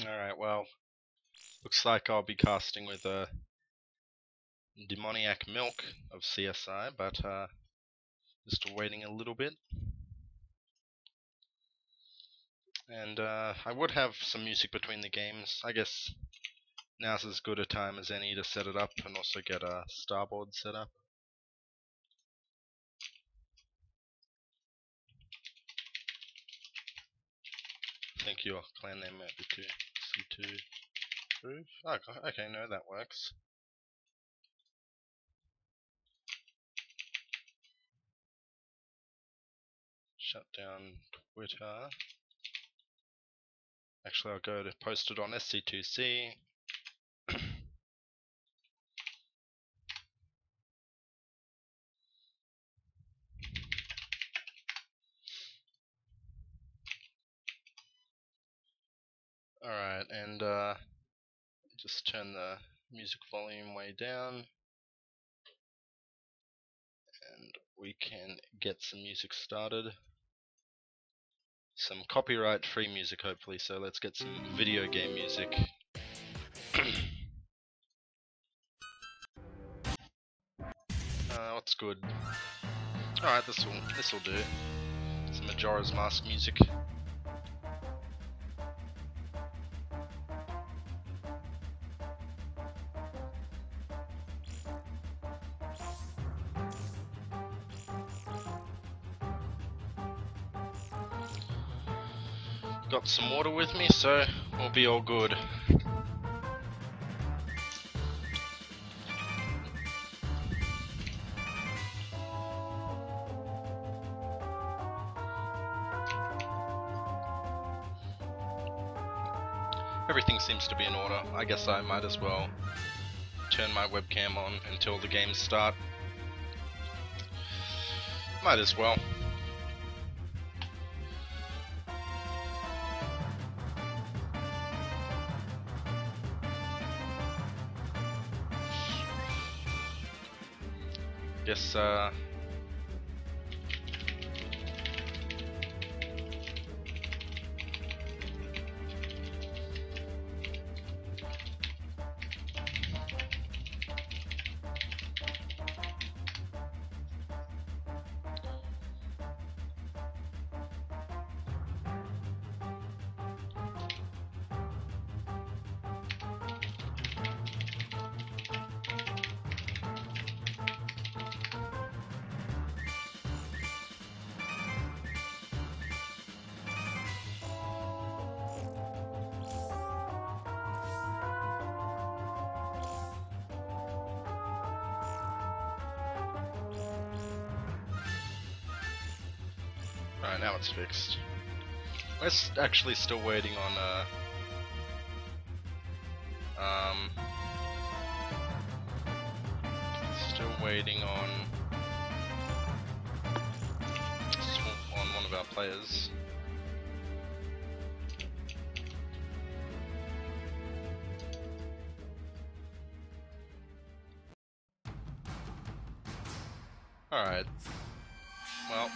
Alright, well, looks like I'll be casting with a demoniac milk of CSI, but just waiting a little bit. And I would have some music between the games. I guess now's as good a time as any to set it up and also get a starboard set up. I think your clan name might be C2 Proof. Oh, okay, no, that works. Shut down Twitter. Actually, I'll go to post it on SC2C. Alright, and just turn the music volume way down. And we can get some music started. Some copyright free music hopefully, so let's get some video game music. What's good? Alright, this'll do. Some Majora's Mask music. Got some water with me, so we'll be all good. Everything seems to be in order. I guess I might as well turn my webcam on until the games start. Might as well. Guess Alright, now it's fixed. We're actually still waiting on one of our players. Alright. Well.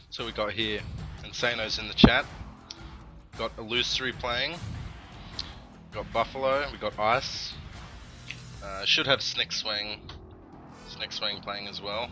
So we got here Insano's in the chat, got Illusory playing, got Buffalo, we got Ice, should have Snick Swing playing as well.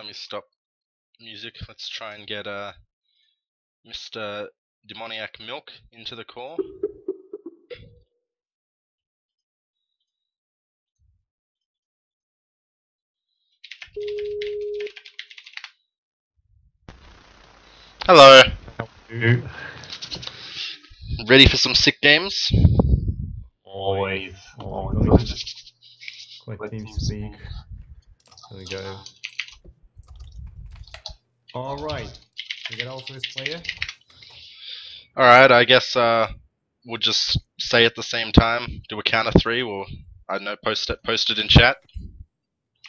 let me stop music. Let's try and get Mr. Demoniac Milk into the call. Hello. Ready for some sick games? Always. Quite team speak. There we go. Alright. We got also this player. Alright, I guess we'll just say at the same time, do a count of 3, or I don't know, post it in chat.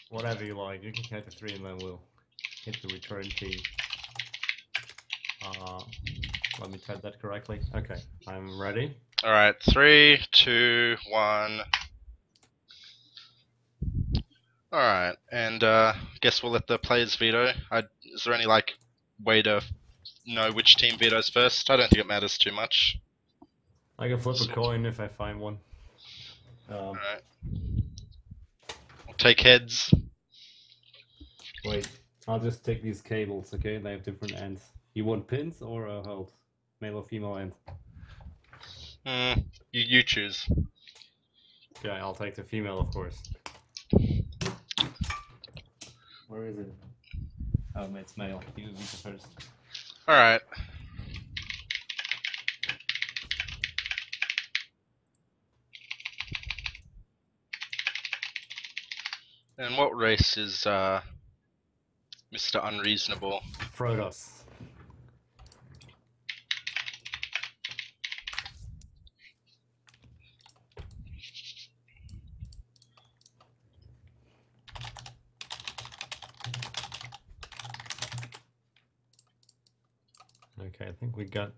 Whatever you like. You can count to 3 and then we'll hit the return key. Let me type that correctly. Okay, I'm ready. Alright, 3, 2, 1. Alright, and guess we'll let the players veto. Is there any like way to know which team vetoes first? I don't think it matters too much. I can flip a coin if I find one. Alright. I'll take heads. Wait, I'll just take these cables, okay? They have different ends. You want pins or a hold? Male or female end? You choose. Okay, I'll take the female, of course. Where is it? Oh, it's male. You the first. Alright. And what race is Mr. Unreasonable? Protoss. Okay, I think we got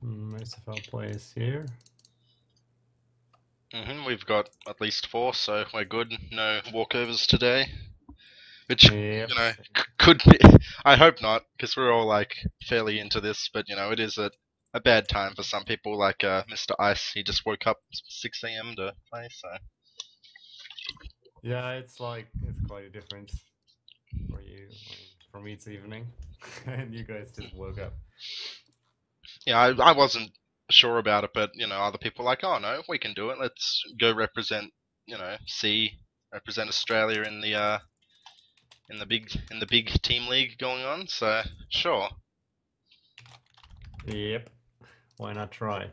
most of our players here. We've got at least 4, so we're good. No walkovers today. Which, Yep. you know, could be. I hope not, because we're all like fairly into this, but you know, it is a bad time for some people, like Mr. Ice. He just woke up 6 AM to play, so. Yeah, it's quite a difference for you. For me, it's evening, and you guys just woke up. Yeah, I wasn't sure about it, but you know, other people were like, oh no, we can do it. Let's go represent, you know, represent Australia in the big team league going on. So sure. Yep. Why not try?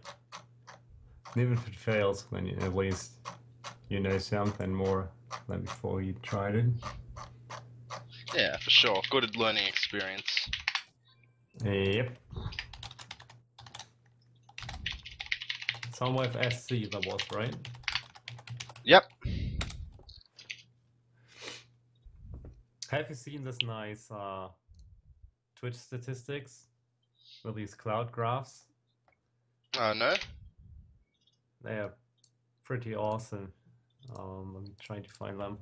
Even if it fails, then at least you know something more than before you tried it. Yeah, for sure. Good learning experience. Yep. Some with SC that was, right? Yep. Have you seen this nice Twitch statistics with these cloud graphs? No. They are pretty awesome. I'm trying to find them.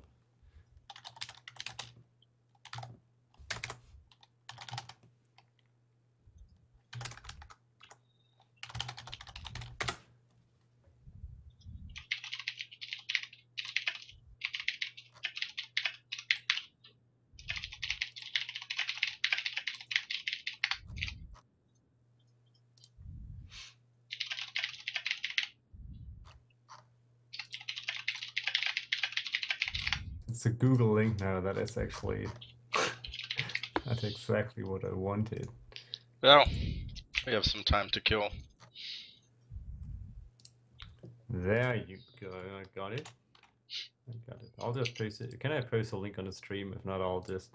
It's a Google link now. That is actually that's exactly what I wanted. Well, we have some time to kill. There you go. I got it. I got it. I'll just post it. Can I post a link on the stream? If not, I'll just.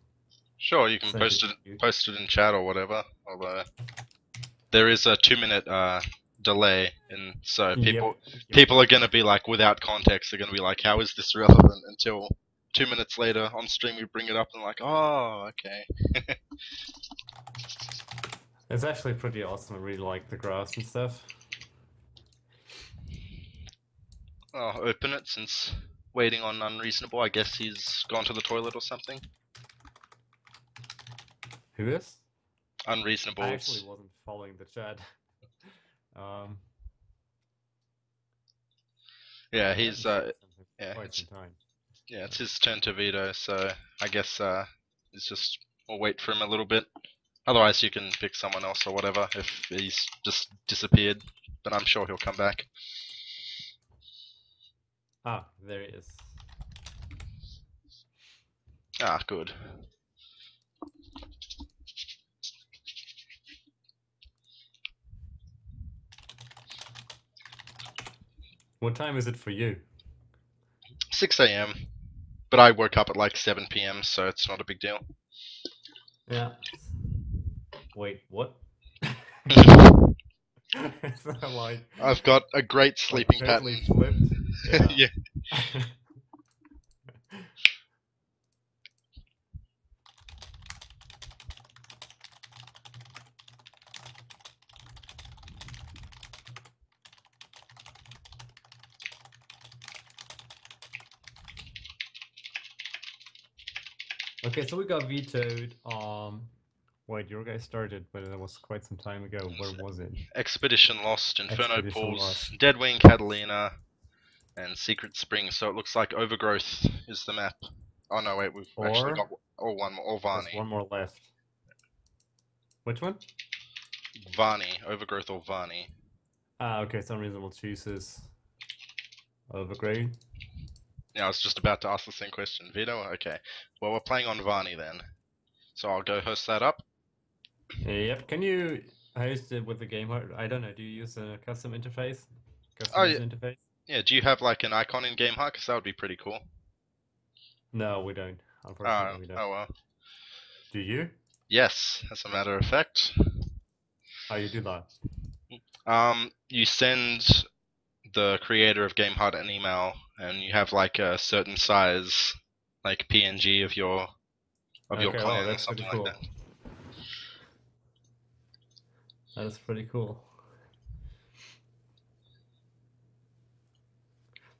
Sure, you can post it in chat or whatever. Although there is a 2-minute delay, and so people are gonna be like, without context, they're gonna be like, how is this relevant? Until 2 minutes later on stream we bring it up and like, oh, okay. It's actually pretty awesome. I really like the graphs and stuff. I'll open it since waiting on Unreasonable. I guess he's gone to the toilet or something. Who is? Unreasonable. I actually wasn't following the chat. Yeah, he's quite some time. Yeah, it's his turn to veto, so I guess he's just or wait for him a little bit. Otherwise, you can pick someone else or whatever if he's just disappeared. But I'm sure he'll come back. Ah, there he is. Ah, good. What time is it for you? 6 a.m. But I woke up at like 7 p.m., so it's not a big deal. Yeah. Wait, what? Is that I've got a great sleeping totally pattern. flipped? Yeah. Yeah. Okay, so we got vetoed. Wait, your guy started, but that was quite some time ago. Where was it? Expedition Lost, Inferno Expedition Pools, Lost. Deadwing Catalina, and Secret Springs. So it looks like Overgrowth is the map. Oh no, wait, we've actually got one more. Or There's Varney. one more left. Which one? Varney. Overgrowth or Varney. Ah, okay, some reasonable choices. Overgrowth. Yeah, I was just about to ask the same question. Vito? Okay. Well, we're playing on Varney then. So I'll go host that up. Yep. Can you host it with the game? I don't know. Do you use a custom interface? Custom Oh, user interface? yeah, do you have like an icon in GameHut? Because that would be pretty cool. No, we don't. Unfortunately, we don't. Oh well. Do you? Yes, as a matter of fact. How you do that? You send the creator of GameHut an email, and you have like a certain size, like PNG of your Okay, clan wow, or that's something pretty like cool. that. That is pretty cool.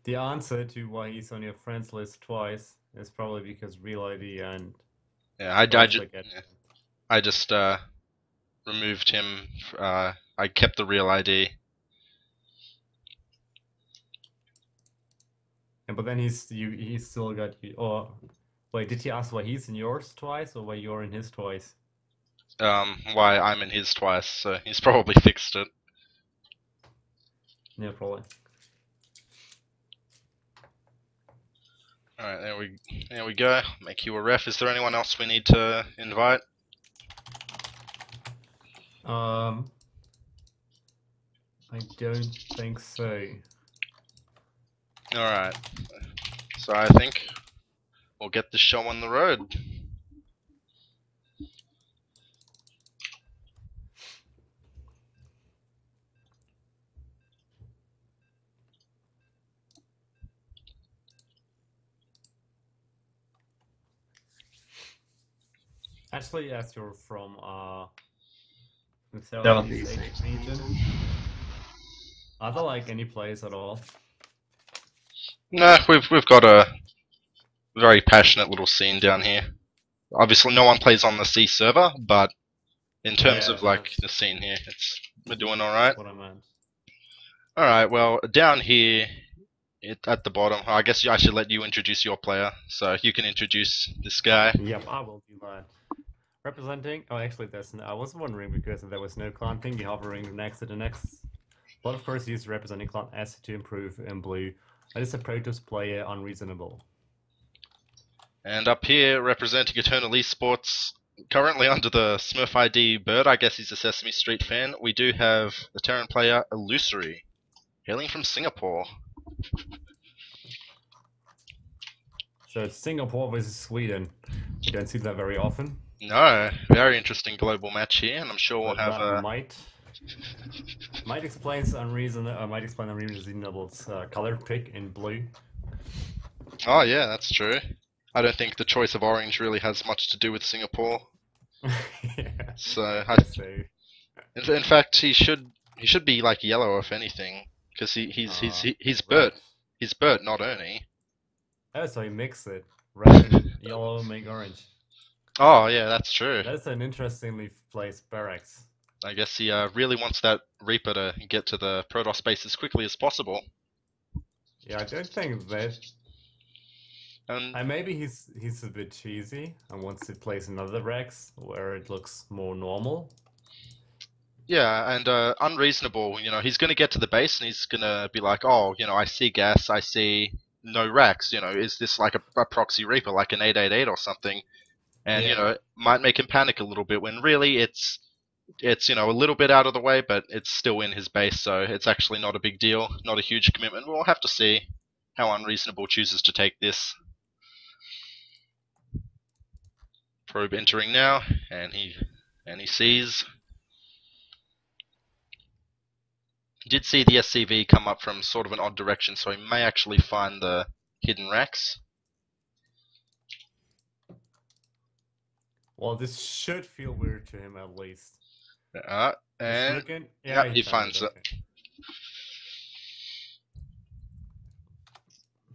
The answer to why he's on your friends list twice is probably because real ID and Yeah, I just removed him. I kept the real ID. but then he's still got you. Or wait, did he ask why he's in yours twice or why you're in his twice? Why I'm in his twice, so he's probably fixed it. Yeah, probably. Alright, there we go. Make you a ref. Is there anyone else we need to invite? I don't think so. Alright. So I think we'll get the show on the road. Actually, as you're from the Southeast Southeast region, are there like any place at all? Nah, we've got a very passionate little scene down here. Obviously, no one plays on the C server, but in terms of like the scene here, we're doing all right. That's what I meant. All right. Well, down here, at the bottom, I guess I should let you introduce your player, so you can introduce this guy. Yep, I will do that. Representing. Oh, actually, I was wondering because there was no clan thingy hovering next to the next. But of course, he's representing clan SC2 in blue. And it's a Protoss player unreasonable. And up here, representing Eternal Esports, currently under the Smurf ID Bird, I guess he's a Sesame Street fan, we do have the Terran player Illusory, hailing from Singapore. So it's Singapore versus Sweden. You don't see that very often. No, very interesting global match here, and I'm sure we'll have that might explain Unreasonable's color pick in blue. Oh yeah, that's true. I don't think the choice of orange really has much to do with Singapore. Yeah, So, in fact, he should be like yellow if anything, because he's Bert. He's Bert, not Ernie. Oh, so he mixed it. Red and yellow make orange. Oh yeah, that's true. That's an interestingly placed barracks. I guess he really wants that Reaper to get to the Protoss base as quickly as possible. Yeah, I don't think that And Maybe he's a bit cheesy and wants to place another Rex where it looks more normal. yeah, and unreasonable. You know, he's going to get to the base and he's going to be like, oh, you know, I see gas, I see no racks. You know, is this like a proxy Reaper, like an 888 or something? And Yeah. you know, it might make him panic a little bit when really it's you know, a little bit out of the way, but it's still in his base, so it's actually not a big deal, not a huge commitment. We'll have to see how unreasonable chooses to take this. Probe entering now, and he sees. Did see the SCV come up from sort of an odd direction, so he may actually find the hidden racks. Well, this should feel weird to him at least. He's And looking. yeah, Yeah, he finds it. Okay.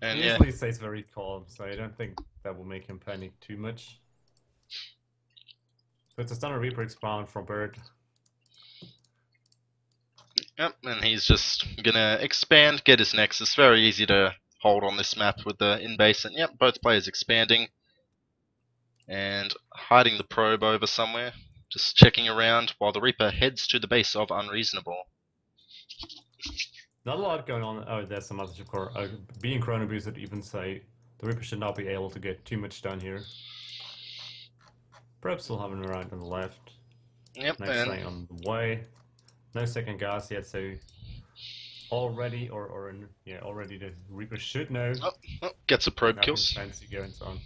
And He yeah, usually stays very calm, so I don't think that will make him panic too much. So it's a Stunner Reaper expound from Bird. yep, and he's just gonna expand, get his Nexus. Very easy to hold on this map with the in-base, and yep, both players expanding. And hiding the probe over somewhere, just checking around while the Reaper heads to the base of Unreasonable. Not a lot going on. Oh, there's some other core. Being Chrono Boosted even say the Reaper should not be able to get too much done here. Probe still having around on the left. Yep, Next and thing on the way. No second gas yet, so already already the Reaper should know. gets a probe Nothing kill. fancy going on.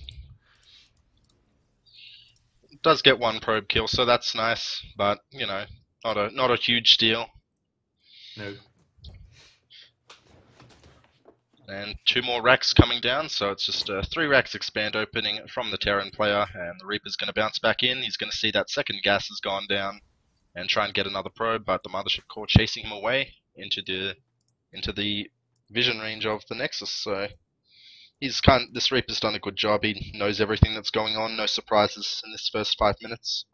Does get one probe kill, so that's nice, but you know, not a huge deal. No. And 2 more racks coming down, so it's just 3 racks expand opening from the Terran player, and the Reaper's going to bounce back in. He's going to see that second gas has gone down and try and get another probe, but the Mothership Core chasing him away into the vision range of the Nexus. So this Reaper's done a good job. He knows everything that's going on, no surprises in this first 5 minutes.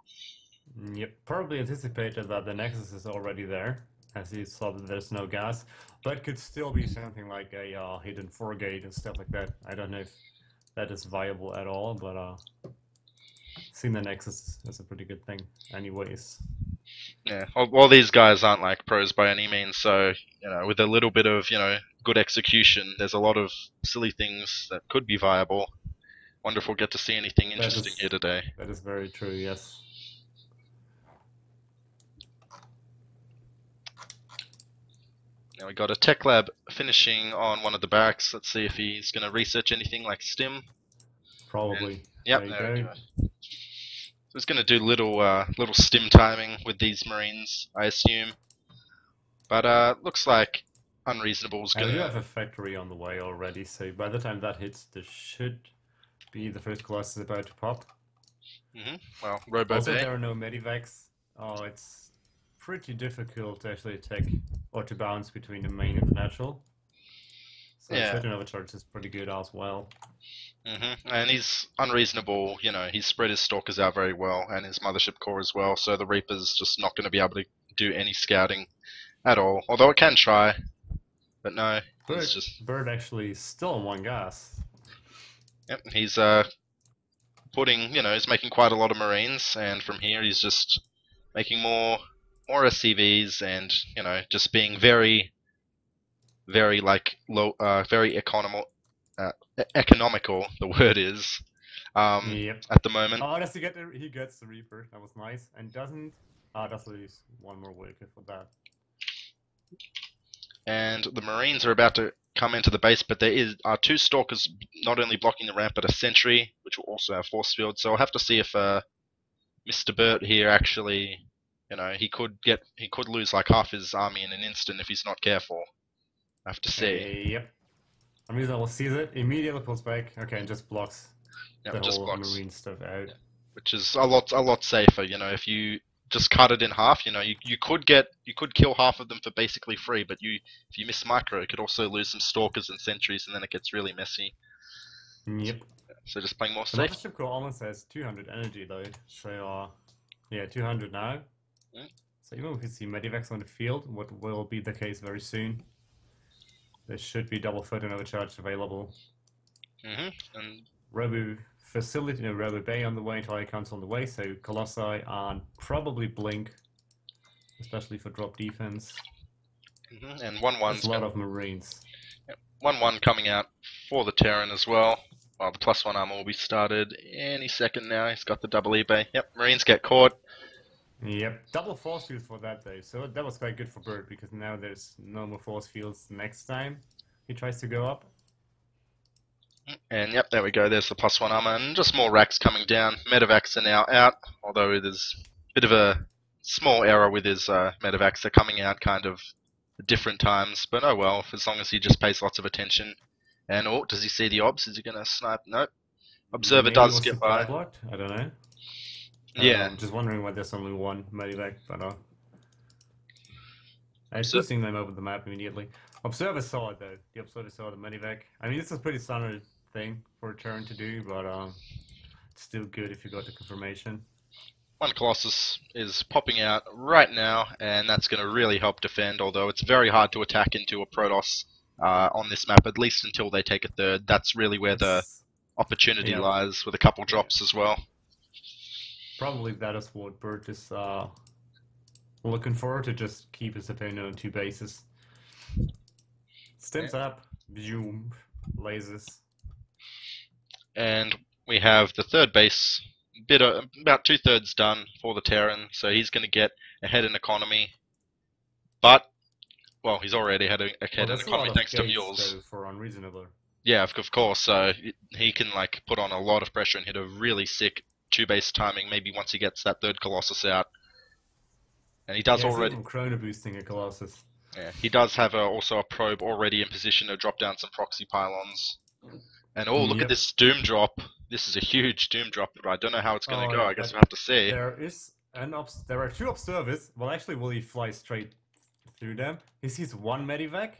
Yep, probably anticipated that the Nexus is already there, as he saw that there's no gas, but could still be something like a hidden 4-gate and stuff like that. I don't know if that is viable at all, but seeing the Nexus is a pretty good thing anyways. Yeah, well, these guys aren't like pros by any means, so you know, with a little bit of good execution, there's a lot of silly things that could be viable. Wonder if we'll get to see anything interesting here today. That is very true, yes. Now we got a tech lab finishing on one of the barracks. Let's see if he's going to research anything like stim. Probably. And, yep, there you go. So he's going to do little stim timing with these Marines, I assume. But looks like Unreasonable's going to... We do have a factory on the way already, so by the time that hits, there should be the first Colossus about to pop. Well, Robo Also, Bay. there are no medivacs. Oh, it's pretty difficult to actually attack or to bounce between the main and the natural. So yeah. Certain overcharge is pretty good as well. And he's Unreasonable, you know, he's spread his Stalkers out very well, and his Mothership Core as well, so the Reaper's just not going to be able to do any scouting at all. Although it can try, but no, he's just... Bird actually still on 1 gas. Yep, he's putting, he's making quite a lot of Marines, and from here he's just making more SCVs, and just being very, very like low, very economical. The word is Yep. at the moment. Oh, does he gets the Reaper? That was nice, and doesn't lose 1 more worker for that. And the Marines are about to come into the base, but there are 2 Stalkers not only blocking the ramp, but a Sentry, which will also have force field. So I'll have to see if Mr. Burt here actually, he could lose like half his army in an instant if he's not careful. I have to see. Yep. Unreasonable sees it, immediately pulls back. Okay, and just blocks Yep, the just whole blocks. Marine stuff out. Yeah. Which is a lot safer. If you just cut it in half, you could kill half of them for basically free, but if you miss micro, you could also lose some Stalkers and Sentries, and then it gets really messy. Yep. So just playing more The safe. Mothership Core almost has 200 energy though, so yeah, 200 now. So even if we see Medivacs on the field, what will be the case very soon, there should be double foot and overcharge available. And Robo Facility, no, Robo Bay on the way, entire icons on the way, so Colossi and probably Blink, especially for drop defense. and 1-1's That's a lot of Marines. 1-1 coming out for the Terran as well. Well, the +1 armor will be started any second now. He's got the double eBay. Yep, Marines get caught. Yep, double force field for that though, so that was quite good for Bird because now there's no more force fields next time he tries to go up. And yep, there we go. There's the +1 armor, and just more racks coming down. Medevacs are now out, although there's a bit of a small error with his medevacs. They're coming out kind of at different times, but oh well, as long as he just pays lots of attention. And oh, does he see the obs? Is he going to snipe? Nope. Observer Maybe does was get supply by. blocked? I don't know. Yeah. I'm just wondering why there's only one medevac, but I'm Obser boosting them over the map immediately. Observer saw it though. The observer saw the medevac. I mean, this is a pretty standard thing for a turn to do, but it's still good if you got the confirmation. One Colossus is popping out right now, and that's going to really help defend, although it's very hard to attack into a Protoss on this map, at least until they take a third. That's really where the opportunity lies, with a couple drops as well. Probably that is what Bert is looking for, to just keep his opponent on 2 bases. Stims up, zoom, lasers. And we have the third base, about 2/3 done for the Terran, so he's going to get ahead in economy. But, well, he's already ahead in economy thanks to mules. For unreasonable. Yeah, of course. So he can like put on a lot of pressure and hit a really sick 2-base timing. Maybe once he gets that third Colossus out, and he does already. Even chrono boosting a Colossus. Yeah, he does have also a probe already in position to drop down some proxy pylons. And oh, look at this doom drop. This is a huge doom drop, but I don't know how it's going to go. I guess we'll have to see. There are 2 observers. Well, actually, will he fly straight through them? He sees 1 medevac.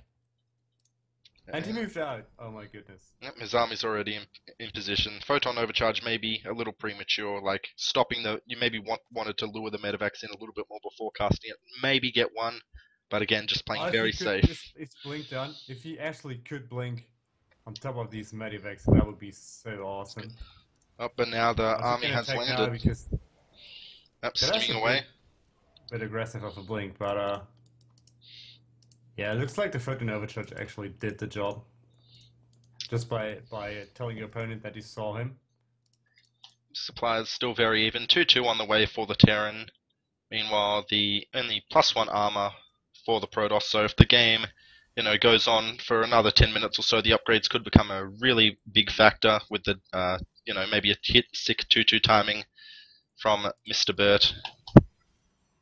And he moved out. Oh my goodness. Yep, his army's already in position. Photon overcharge may be a little premature, like stopping the. You maybe wanted to lure the medevacs in a little bit more before casting it. Maybe get one, but again, just playing very safe. It's blink done. If he actually could blink on top of these medevacs, that would be so awesome. Oh, but now the army has landed. Yep, skimming away. A bit aggressive of a blink, but yeah, it looks like the Photon overcharge actually did the job. Just by telling your opponent that you saw him. Supplies still very even. 2-2 on the way for the Terran. Meanwhile, the only +1 armor for the Protoss. So if the game, goes on for another 10 minutes or so, the upgrades could become a really big factor with the, maybe a sick 2-2 timing from Mr. Burt.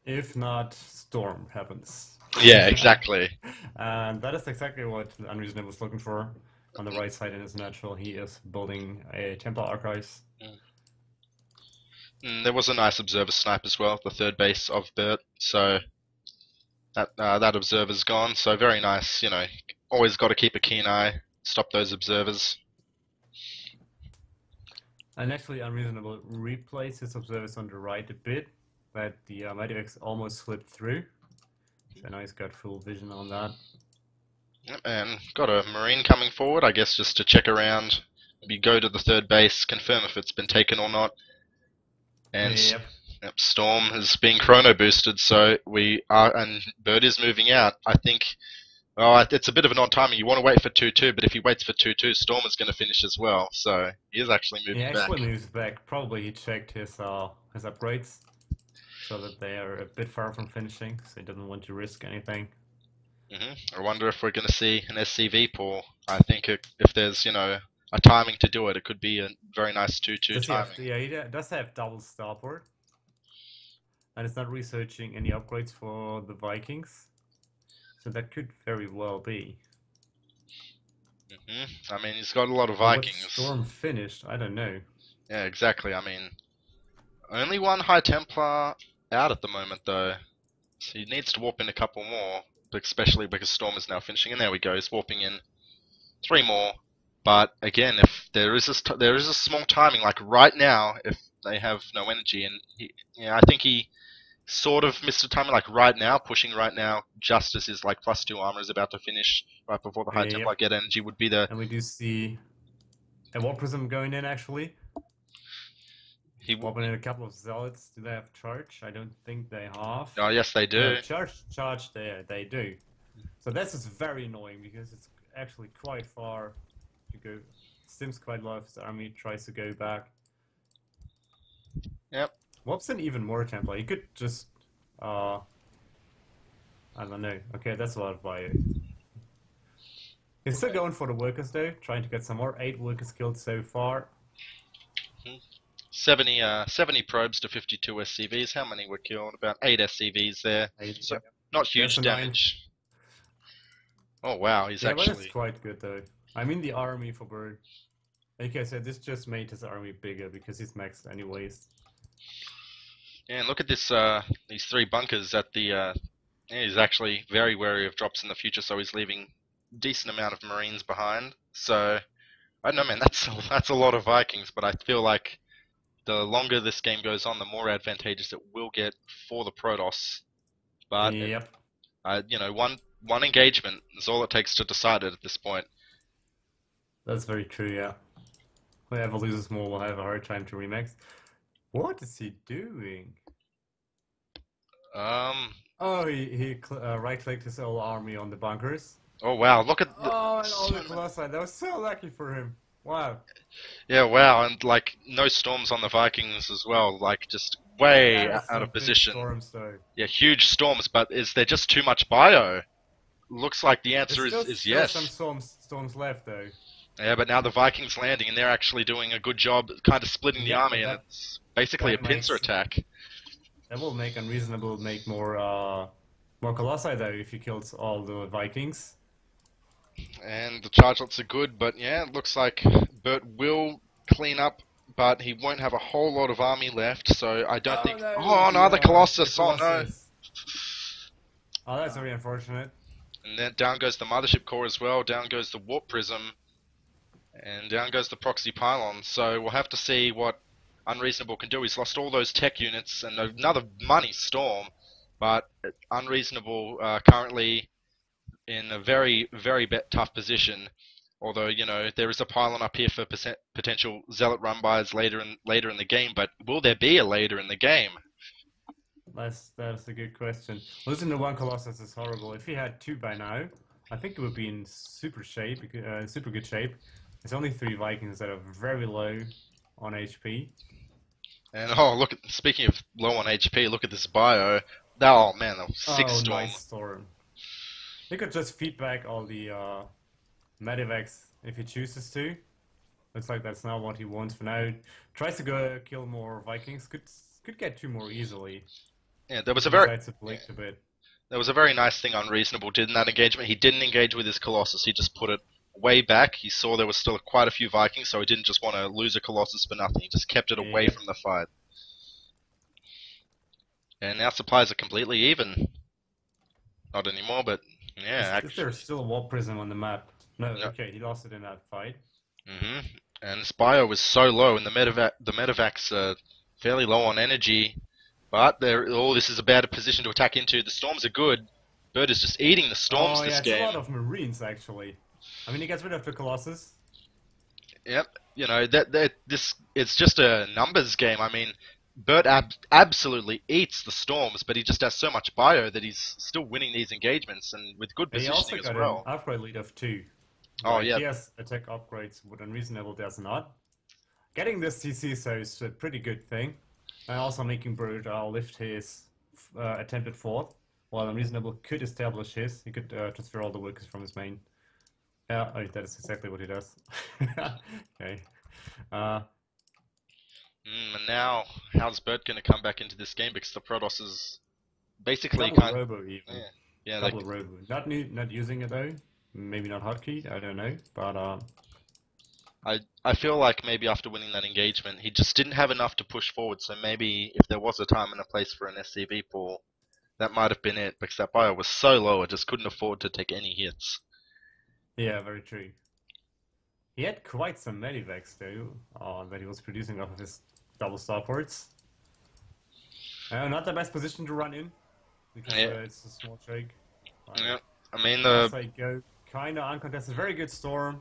If not, Storm happens. Yeah, exactly. And that is exactly what Unreasonable was looking for. On the right side in his natural, he is building a Templar Archives. There was a nice observer snipe as well, the third base of Burt. So that observer's gone. So very nice. Always got to keep a keen eye, stop those observers. And actually, Unreasonable replaced his observers on the right a bit, but the medevacs almost slipped through. So now he's got full vision on that. And got a Marine coming forward, I guess, just to check around. Maybe go to the third base, confirm if it's been taken or not. And Storm is being chrono boosted, so and Bird is moving out. I think, it's a bit of an odd timing. You want to wait for 2-2, but if he waits for 2-2, Storm is going to finish as well. So he is actually moving back. He actually moves back. Probably he checked his upgrades, so that they are a bit far from finishing, so he doesn't want to risk anything. I wonder if we're going to see an SCV pull. I think if there's, a timing to do it, it could be a very nice 2-2 timing. He does have double starboard. And it's not researching any upgrades for the Vikings. So that could very well be. I mean, he's got a lot of Vikings. Storm finished? I don't know. Yeah, exactly. I mean, only 1 High Templar out at the moment, though. So he needs to warp in a couple more, especially because Storm is now finishing. And there we go, he's warping in 3 more. But again, if there is a small timing, like right now, if they have no energy, and I think he sort of missed the timing, like right now, pushing right now, just as his +2 armor is about to finish, right before the High Templar get energy, would be the. And we do see A War Prism going in actually. He. Swapping in a couple of zealots. Do they have charge? I don't think they have. Oh yes, they No, do. charge there. They do. So this is very annoying because it's actually quite far to go. Sims quite a lot of his army tries to go back. Yep. What's an even more template? You could just I don't know. Okay, that's a lot of bio. He's still going for the workers though, trying to get some more. 8 workers killed so far. 70 probes to 52 SCVs. How many were killed? About 8 SCVs there. 8, So yep. not huge That's a 9. damage. Oh wow, he's Yeah, but it's actually. quite good though. I mean the army for Bird. Like I said, this just made his army bigger because he's maxed anyways. Yeah, and look at this. These 3 bunkers at the. Yeah, he's actually very wary of drops in the future, so he's leaving a decent amount of Marines behind. So I don't know, man. That's a lot of Vikings, but I feel like the longer this game goes on, the more advantageous it will get for the Protoss. But Yep. you know, one engagement is all it takes to decide it at this point. That's very true, yeah. Whoever loses more will have a hard time to remax. What is he doing? Um. Oh, he right-clicked his whole army on the bunkers. Oh wow! Look at the. Oh, and all the colossi. That was so lucky for him. Wow. Yeah, wow, and like no storms on the Vikings as well. Like just way That is out some of big position. storms, though. Yeah, huge storms. But is there just too much bio? Looks like the answer There's is still yes. some storms left, though. Yeah, but now the Vikings landing and they're actually doing a good job, kind of splitting the Yeah, army, but and it's basically a that pincer makes attack. that will make unreasonable make more colossi though if you killed all the Vikings. And the chargelets are good, but yeah, it looks like Bert will clean up, but he won't have a whole lot of army left, so I don't think... No, Oh, no, the Colossus! the Oh, no! Colossus. Oh, that's very unfortunate. And then down goes the Mothership Core as well, down goes the Warp Prism, and down goes the Proxy Pylon. So we'll have to see what Unreasonable can do. He's lost all those tech units and another money storm, but Unreasonable currently in a very, very tough position. Although, you know, there is a pylon up here for potential zealot run-bys later in the game, but will there be a later in the game? That's a good question. Losing to 1 Colossus is horrible. If he had 2 by now, I think it would be in super good shape. There's only 3 Vikings that are very low on HP. And oh, look! Speaking of low on HP, look at this bio. Oh man, the 6 storm. Nice storm. He could just feed back all the Medivacs if he chooses to. Looks like that's not what he wants for now. Tries to go kill more Vikings. Could get 2 more easily. Yeah, there was a very nice thing Unreasonable did in that engagement. He didn't engage with his Colossus. He just put it way back. He saw there was still quite a few Vikings, so he didn't just want to lose a Colossus for nothing. He just kept it away from the fight. And now supplies are completely even. Not anymore, but yeah. Is there still a Warp Prism on the map? No, No. okay, he lost it in that fight. And this bio was so low, and the medevacs are fairly low on energy. But this is a bad position to attack into. The storms are good. Bird is just eating the storms this game. It's a lot of Marines actually. I mean, he gets rid of the Colossus. Yep, you know it's just a numbers game. I mean, Bird absolutely eats the storms, but he just has so much bio that he's still winning these engagements and with good positioning as well. He also got an upgrade lead of 2. Oh yeah. He has attack upgrades, but Unreasonable does not. Getting this CC so is a pretty good thing. And also making Bird lift his attempted 4th, while Unreasonable could establish his. He could transfer all the workers from his main. Yeah, that is exactly what he does. Okay. And now, how's Bird going to come back into this game? Because the Protoss is basically Robo even. Yeah, double Robo. Not using it though. Maybe not hotkeyed. I don't know, but I feel like maybe after winning that engagement, he just didn't have enough to push forward. So maybe if there was a time and a place for an SCV pool, that might have been it. Because that bio was so low, it just couldn't afford to take any hits. Yeah, very true. He had quite some medivacs though, that he was producing off of his double starports. Not the best position to run in, because it's a small shake. Yeah, I mean go kinda uncontested. Very good storm.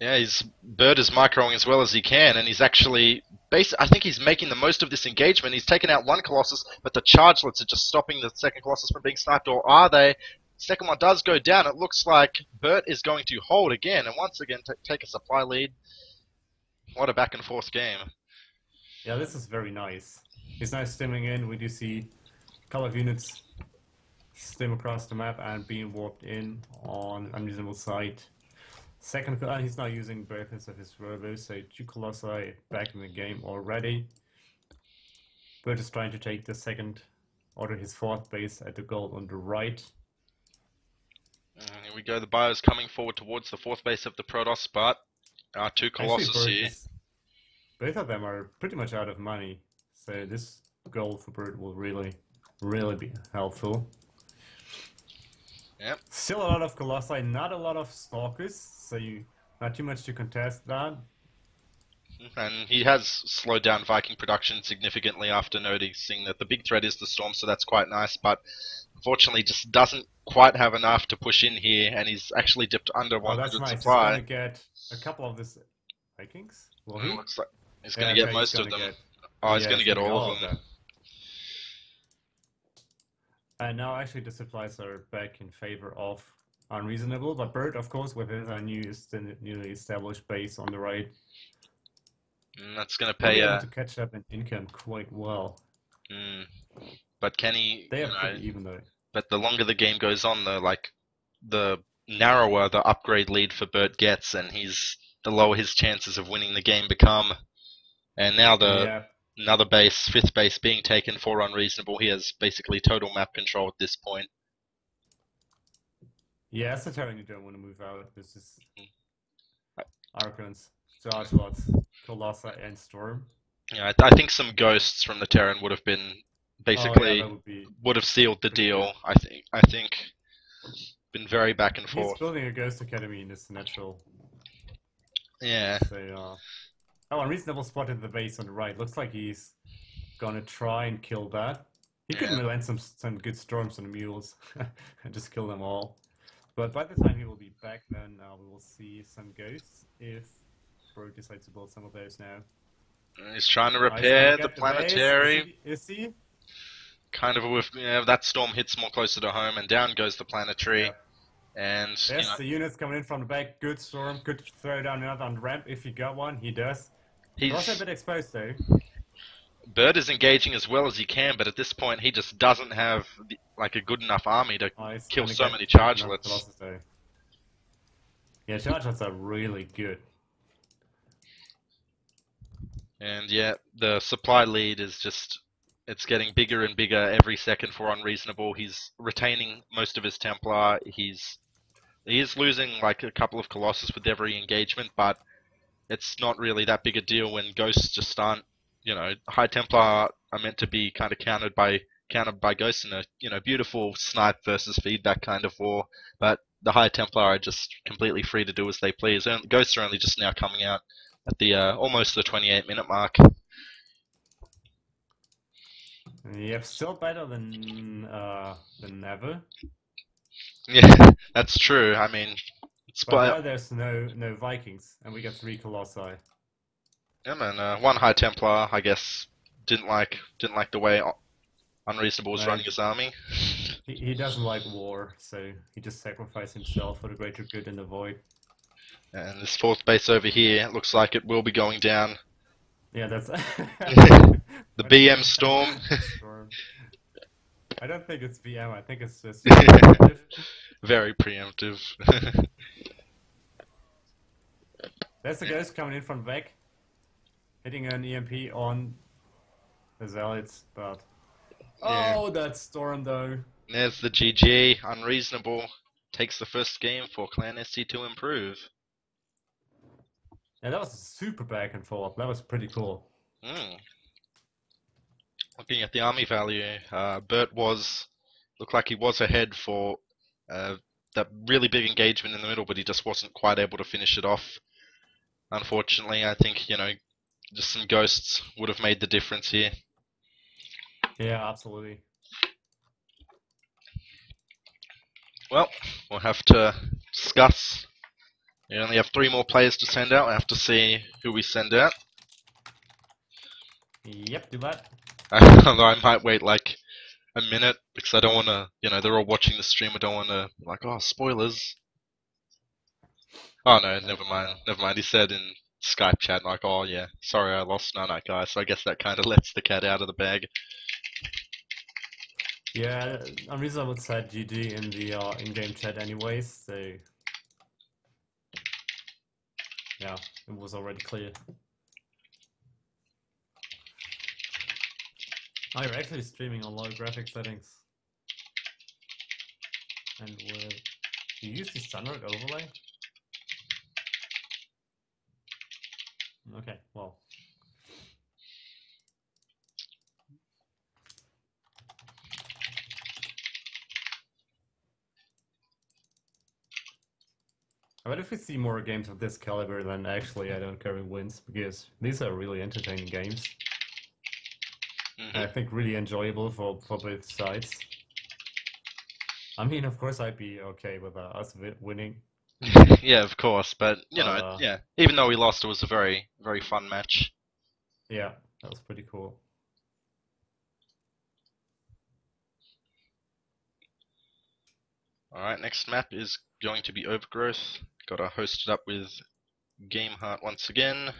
Yeah, Bird is microing as well as he can, and he's actually I think he's making the most of this engagement. He's taken out one Colossus, but the chargelets are just stopping the second Colossus from being sniped, or are they? Second one does go down. It looks like Bert is going to hold again, and once again take a supply lead. What a back and forth game. Yeah, this is very nice. He's now stimming in. We do see a couple of units stim across the map and being warped in on unreasonable side. Second, he's now using both of his robos, so 2 Colossi back in the game already. Bert is trying to take the second, or his fourth base at the goal on the right. And here we go, the Bio's coming forward towards the fourth base of the Protoss, but our 2 Colossus Actually, here. both of them are pretty much out of money, so this goal for Bert will really be helpful. Yep. Still a lot of Colossi, not a lot of Stalkers, so not too much to contest that. And he has slowed down Viking production significantly after noticing that the big threat is the Storm, so that's quite nice, but unfortunately just doesn't quite have enough to push in here, and he's actually dipped under 100 that's nice. supply. He's gonna get a couple of these Vikings, will he? Looks like he's gonna get most of them. He's gonna get all of them. And now actually the supplies are back in favor of Unreasonable, but Bert, of course, with his newly established base on the right, that's gonna pay able to catch up in income quite well. But can he? They are pretty even though. But the longer the game goes on, the narrower the upgrade lead for Bert gets, and the lower his chances of winning the game become. And now another base, fifth base, being taken for Unreasonable. He has basically total map control at this point. Yeah, that's the Terran you don't want to move out. This is Archons, Chargelots, Colossi, and Storm. Yeah, I think some ghosts from the Terran would have been basically would have sealed the deal. I think been very back and forth. He's building a Ghost Academy in this natural. Yeah. So, Unreasonable spotted the base on the right. Looks like he's gonna try and kill that. He could land some good storms on the mules and just kill them all. But by the time he will be back, then we will see some ghosts if Bro decides to build some of those now. He's trying to repair the planetary. Is he? Kind of with that storm hits more closer to home, and down goes the planetary. Yeah. And yes, the units coming in from the back. Good storm. Could throw down another on the ramp if he got one. He does. He's also a bit exposed though. Bird is engaging as well as he can, but at this point he just doesn't have a good enough army to kill so many chargelets. Yeah, chargelets are really good. And yeah, the supply lead is it's getting bigger and bigger every second for Unreasonable. He's retaining most of his Templar. He is losing a couple of Colossus with every engagement, but it's not really that big a deal when ghosts just aren't. High Templar are meant to be kind of countered by ghosts in a beautiful snipe versus feedback kind of war. But the High Templar are just completely free to do as they please. Ghosts are only just now coming out at the almost the 28-minute mark. Yep, still better than never. Yeah, that's true. I mean, but now there's no Vikings, and we got 3 Colossi. Yeah, man. One High Templar, I guess, didn't like the way Unreasonable was running his army. He doesn't like war, so he just sacrificed himself for the greater good in the void. And this fourth base over here looks like it will be going down. Yeah, that's the BM Storm. I don't think it's BM. I think it's just preemptive. Very preemptive. There's the ghost coming in from back. Hitting an EMP on the Zealots, but that storm though. There's the GG. Unreasonable takes the first game for Clan SC2 Improve. Yeah, that was super back and forth. That was pretty cool. Looking at the army value, Bert looked like he was ahead for that really big engagement in the middle, but he just wasn't quite able to finish it off. Unfortunately, I think just some ghosts would have made the difference here. Yeah, absolutely. Well, we'll have to discuss We only have 3 more players to send out. We have to see who we send out. Yep, do that. Although I might wait like a minute because I don't want to, they're all watching the stream. I don't want to, like, oh, spoilers. Oh no, never mind. Never mind. He said in Skype chat, like, oh yeah, sorry I lost Nana, guys. So I guess that kind of lets the cat out of the bag. Yeah, Unreasonable said GG in the in-game chat anyways, so yeah, it was already clear. Oh, you're actually streaming on low graphic settings. And will you use the Sunrock overlay? Okay, well. I bet if we see more games of this caliber, then actually I don't care who wins, because these are really entertaining games. And I think really enjoyable for both sides. I mean, of course I'd be okay with us winning. Yeah, of course, but yeah. Even though we lost, it was a very, very fun match. Yeah, that was pretty cool. Alright, next map is going to be Overgrowth. Gotta host it up with Gameheart once again.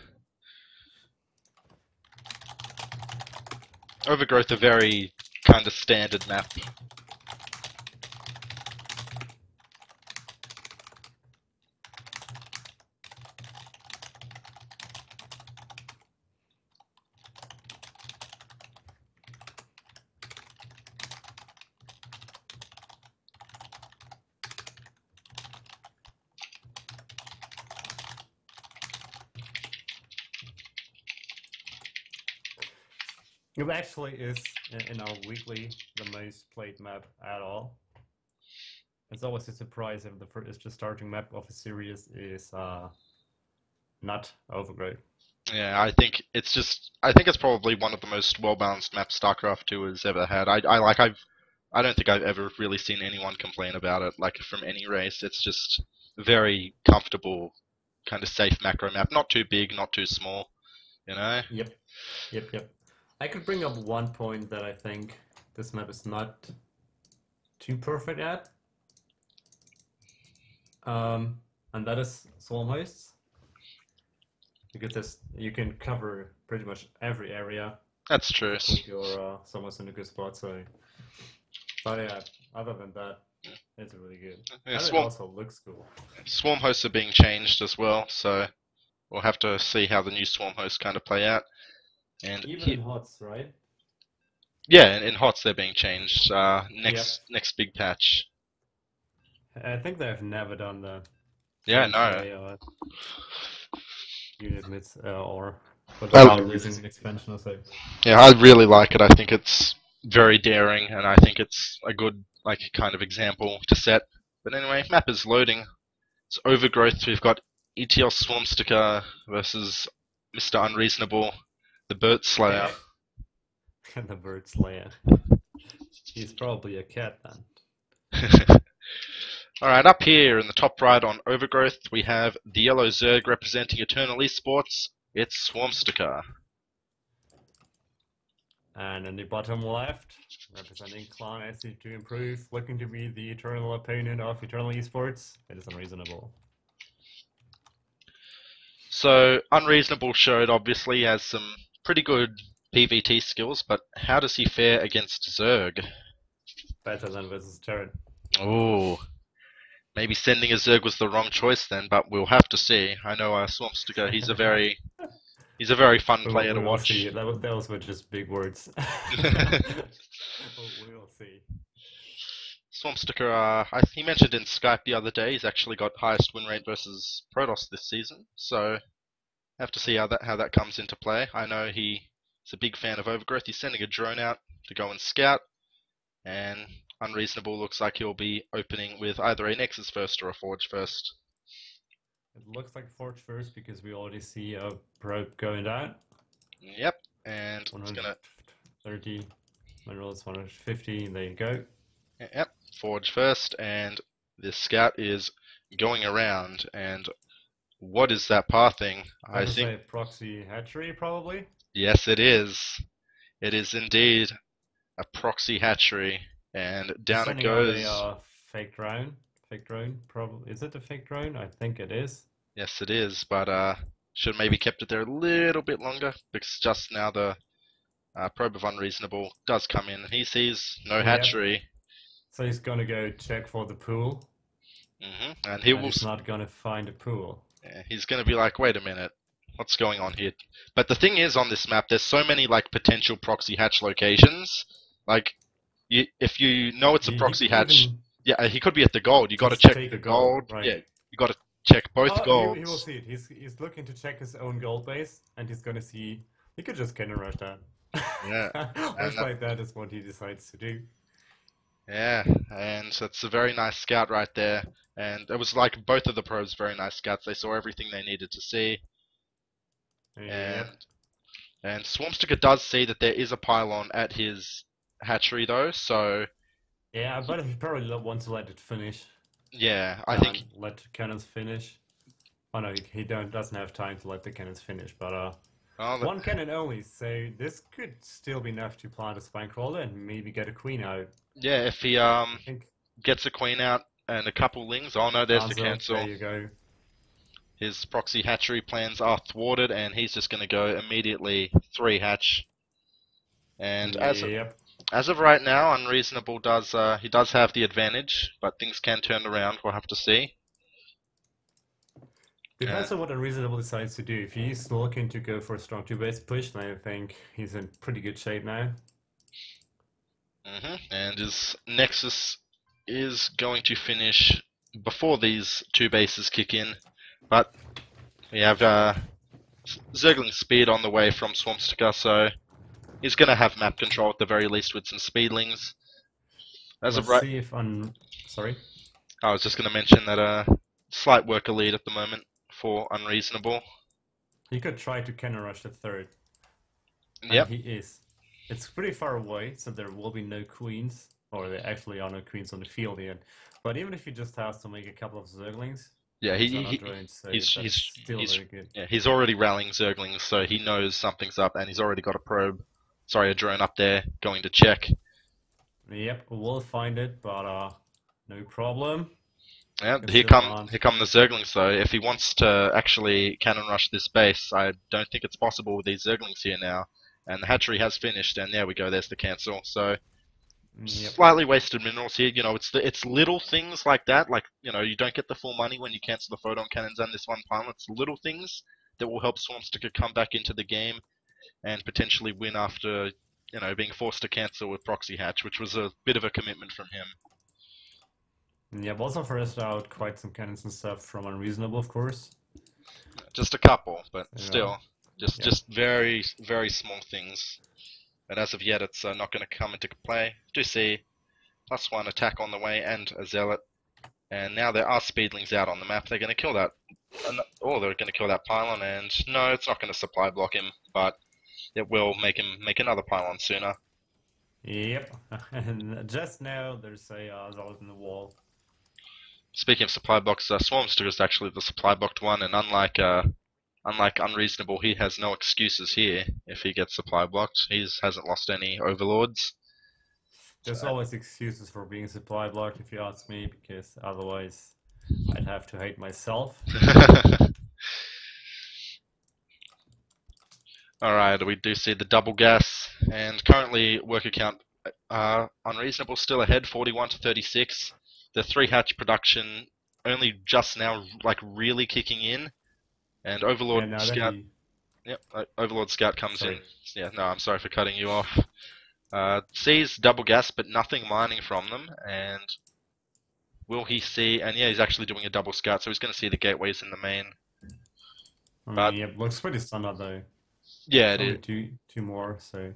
Overgrowth, a very kind of standard map. It actually is, in our weekly, the most played map at all. It's always a surprise if the first just starting map of a series is not Overgrowth. Yeah, I think it's probably one of the most well-balanced maps StarCraft 2 has ever had. I don't think I've ever really seen anyone complain about it, like from any race. It's just a very comfortable, kind of safe macro map. Not too big, not too small, you know? Yep. I could bring up one point that I think this map is not too perfect at. And that is swarm hosts. Because you can cover pretty much every area. That's true. If you put your almost in a good spot, so. But yeah, other than that, it's really good. Yeah, and it also looks cool. Swarm hosts are being changed as well, so we'll have to see how the new swarm hosts kind of play out. And even in HOTS, right? Yeah, in HOTS they're being changed. Next big patch. I think they've never done the no. Unit mids or without releasing an expansion or so. Yeah, I really like it. I think it's very daring, and I think it's a good kind of example to set. But anyway, map is loading. It's Overgrowth. We've got ETL Swarmsticker versus Mr. Unreasonable, the Bird Slayer. The Bird Slayer. He's probably a cat then. Alright, up here in the top right on Overgrowth, we have the yellow Zerg representing Eternal Esports. It's Swarmsticker. And in the bottom left, representing Clan SC2 Improve, looking to be the eternal opponent of Eternal Esports, it is Unreasonable. So, Unreasonable showed obviously has some pretty good PvT skills, but how does he fare against Zerg? Better than versus Turret. Oh, maybe sending a Zerg was the wrong choice then, but we'll have to see. I know Swarmsticker, he's a very fun player to watch. See. Those were just big words. We'll see. Swarmsticker, he mentioned in Skype the other day, he's actually got highest win rate versus Protoss this season, so have to see how that comes into play. I know he's a big fan of Overgrowth. He's sending a drone out to go and scout, and Unreasonable looks like he'll be opening with either a Nexus first or a Forge first. It looks like Forge first because we already see a probe going down. Yep, and 130 minerals, 150. There you go. Yep, Forge first, and this scout is going around, and What is that pathing? I That is think, a proxy hatchery, probably. yes, it is. It is indeed a proxy hatchery. And He's down it sending out a goes. fake drone. Fake drone, probably. Is it a fake drone? I think it is. Yes, it is, but should maybe kept it there a little bit longer because just now the probe of unreasonable does come in. He sees no Yep. hatchery, So he's gonna go check for the pool, and he and will. he's not gonna find a pool. Yeah, he's gonna be like, wait a minute, what's going on here? But the thing is, on this map, there's so many like potential proxy hatch locations. Like, if you know it's a He proxy could hatch, even yeah, he could be at the gold. You got to just check take the a gold, gold. right? Yeah, you got to check both Oh, he will golds. see it. He's looking to check his own gold base, and he's gonna see. He could just cannon rush that. Yeah, and Looks like that is what he decides to do. yeah, and so it's a very nice scout right there. And it was like both of the pros very nice scouts. They saw everything they needed to see. And Yep. and Swarmsticker does see that there is a pylon at his hatchery though. So Yeah, but he probably wants to let it finish yeah, I think and let cannons finish. Oh no, he don't doesn't have time to let the cannons finish. But oh, one cannon only, so this could still be enough to plant a spine crawler and maybe get a queen out. yeah, if he I think gets a queen out and a couple lings, oh no, there's the cancel. There cancel. you go. His proxy hatchery plans are thwarted, and he's just going to go immediately 3 hatch. And Yep. as of right now, Unreasonable does he does have the advantage, but things can turn around. We'll have to see. Depends on what Unreasonable decides to do. If he's looking to go for a strong two-base push, then I think he's in pretty good shape now. And his Nexus is going to finish before these 2 bases kick in, but we have Zergling speed on the way from Swampsticker, so he's going to have map control at the very least with some speedlings. As of Let's right, see if sorry. I was just going to mention that slight worker lead at the moment for Unreasonable. He could try to cannon rush the third, and Yep. he is. It's pretty far away, so there will be no queens, or there actually are no queens on the field yet. But even if he just has to make a couple of Zerglings, Yeah, these are not drones, so he's that's he's still he's very good. yeah, he's already rallying Zerglings, so he knows something's up, and he's already got a probe, sorry, a drone up there going to check. Yep, we'll find it, but no problem. Yeah, Can still plant. here come the Zerglings though. If he wants to actually cannon rush this base, I don't think it's possible with these Zerglings here now. And the hatchery has finished, and there we go. There's the cancel. So Yep. slightly wasted minerals here. You know, it's little things like that. Like you don't get the full money when you cancel the photon cannons and this one pylon. It's little things that will help Swarmsticker come back into the game and potentially win after being forced to cancel with proxy hatch, which was a bit of a commitment from him. Yep, also first out quite some cannons and stuff from Unreasonable, of course. Just a couple, but Yeah. still, Yep. just very very small things. And as of yet, it's not going to come into play. Do see +1 attack on the way and a zealot, and now there are speedlings out on the map. They're going to kill that. Oh, they're going to kill that pylon, and no, it's not going to supply block him, but it will make him make another pylon sooner. Yep, and just now there's a zealot in the wall. Speaking of supply blocks, Swarmster is actually the supply blocked one, and unlike Unreasonable, he has no excuses here if he gets supply blocked. He hasn't lost any overlords. There's always excuses for being supply blocked, if you ask me, because otherwise I'd have to hate myself. Alright, we do see the double gas, and currently worker count Unreasonable still ahead, 41 to 36. The 3 hatch production only just now like really kicking in, and Overlord And now Scout. that he... Yep, Overlord Scout comes Sorry. in. Yeah, no, I'm sorry for cutting you off. Sees double gas, but nothing mining from them, and will he see? And yeah, he's actually doing a double scout, so he's going to see the gateways in the main. But Yep, looks pretty standard though. yeah, It's it only is. two more, so...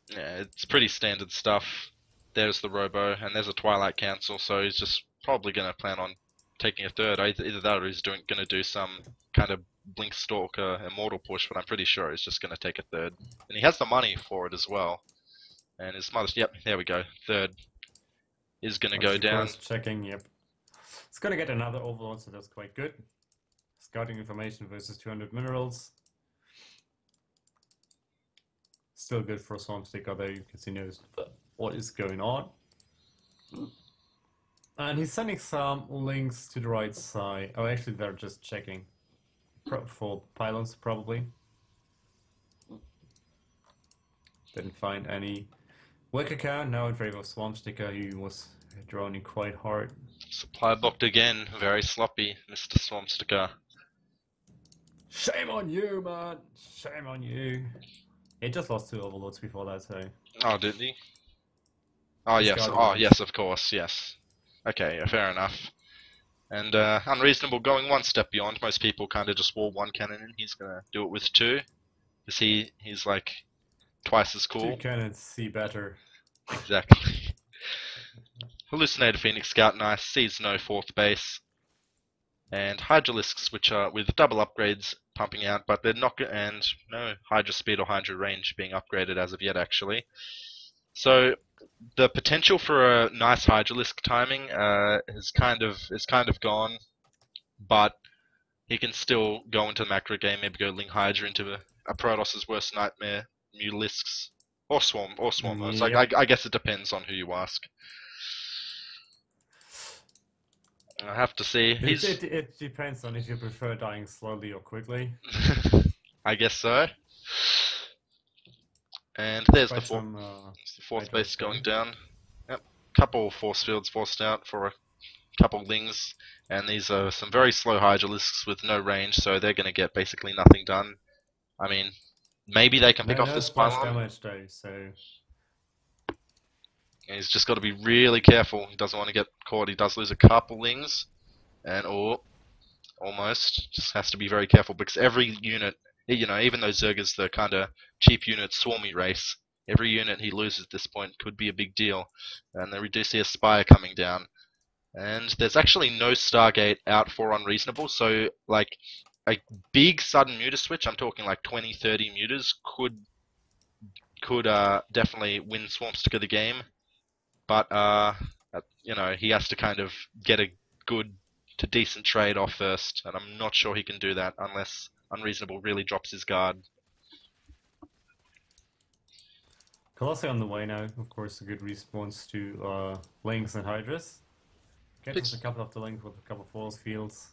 Yeah, it's pretty standard stuff. There's the Robo, and there's a Twilight Cancel, so he's just probably going to plan on taking a third. Either that or he's going to do some kind of Blink Stalker Immortal push, but I'm pretty sure he's just going to take a third. And he has the money for it as well. And his mother's, yep, there we go. Third is going to go down. Checking, yep. It's gonna get another overload, so that's quite good. Scouting information versus 200 minerals. Still good for a Swamp Sticker though, because he knows what is going on. And he's sending some links to the right side. Oh, actually, they're just checking. For pylons, probably. Didn't find any. Wekaka now in favor of Swamp Sticker, who was droning quite hard. Supply blocked again. Very sloppy, Mr. Swampsticker. Shame on you, man! Shame on you. He just lost 2 overlords before that, so. Oh, did he? Oh, He's yes. got Oh, links. yes, of course. Yes. Okay, yeah, fair enough. And Unreasonable going one step beyond. Most people kind of just wall 1 cannon in. He's going to do it with 2. Because he's like twice as 2 cool. cannons see better. Exactly. Hallucinated Phoenix Scout, nice. Sees no 4th base. And Hydralisks, which are with double upgrades pumping out, but they're not, and no Hydra Speed or Hydra Range being upgraded as of yet, actually. So the potential for a nice Hydralisk timing is kind of gone, but he can still go into the macro game, maybe go Ling Hydra into a Protoss's worst nightmare, Mutalisks, or Swarmers. Yep. I guess it depends on who you ask. I have to see. It depends on if you prefer dying slowly or quickly. I guess so. And there's the 4th base going down. Yep. Couple force fields forced out for a couple Lings. And these are some very slow Hydralisks with no range, so they're going to get basically nothing done. I mean, maybe they can pick off this splash pylon. damage though, so. He's just got to be really careful. He doesn't want to get caught. He does lose a couple Lings. And almost. Just has to be very careful because every unit, you know, even though Zerga's the kind of cheap unit swarmy race, every unit he loses at this point could be a big deal. And we do see a Spire coming down. And there's actually no Stargate out for Unreasonable, so like a big sudden muta switch, I'm talking like 20, 30 mutas, could definitely win Swampsticker the game. But you know, he has to kind of get a good to decent trade off first, and I'm not sure he can do that unless Unreasonable really drops his guard. Colossi on the way now, of course, a good response to Lings and Hydras. Gets us a couple of the Lings with a couple of force fields.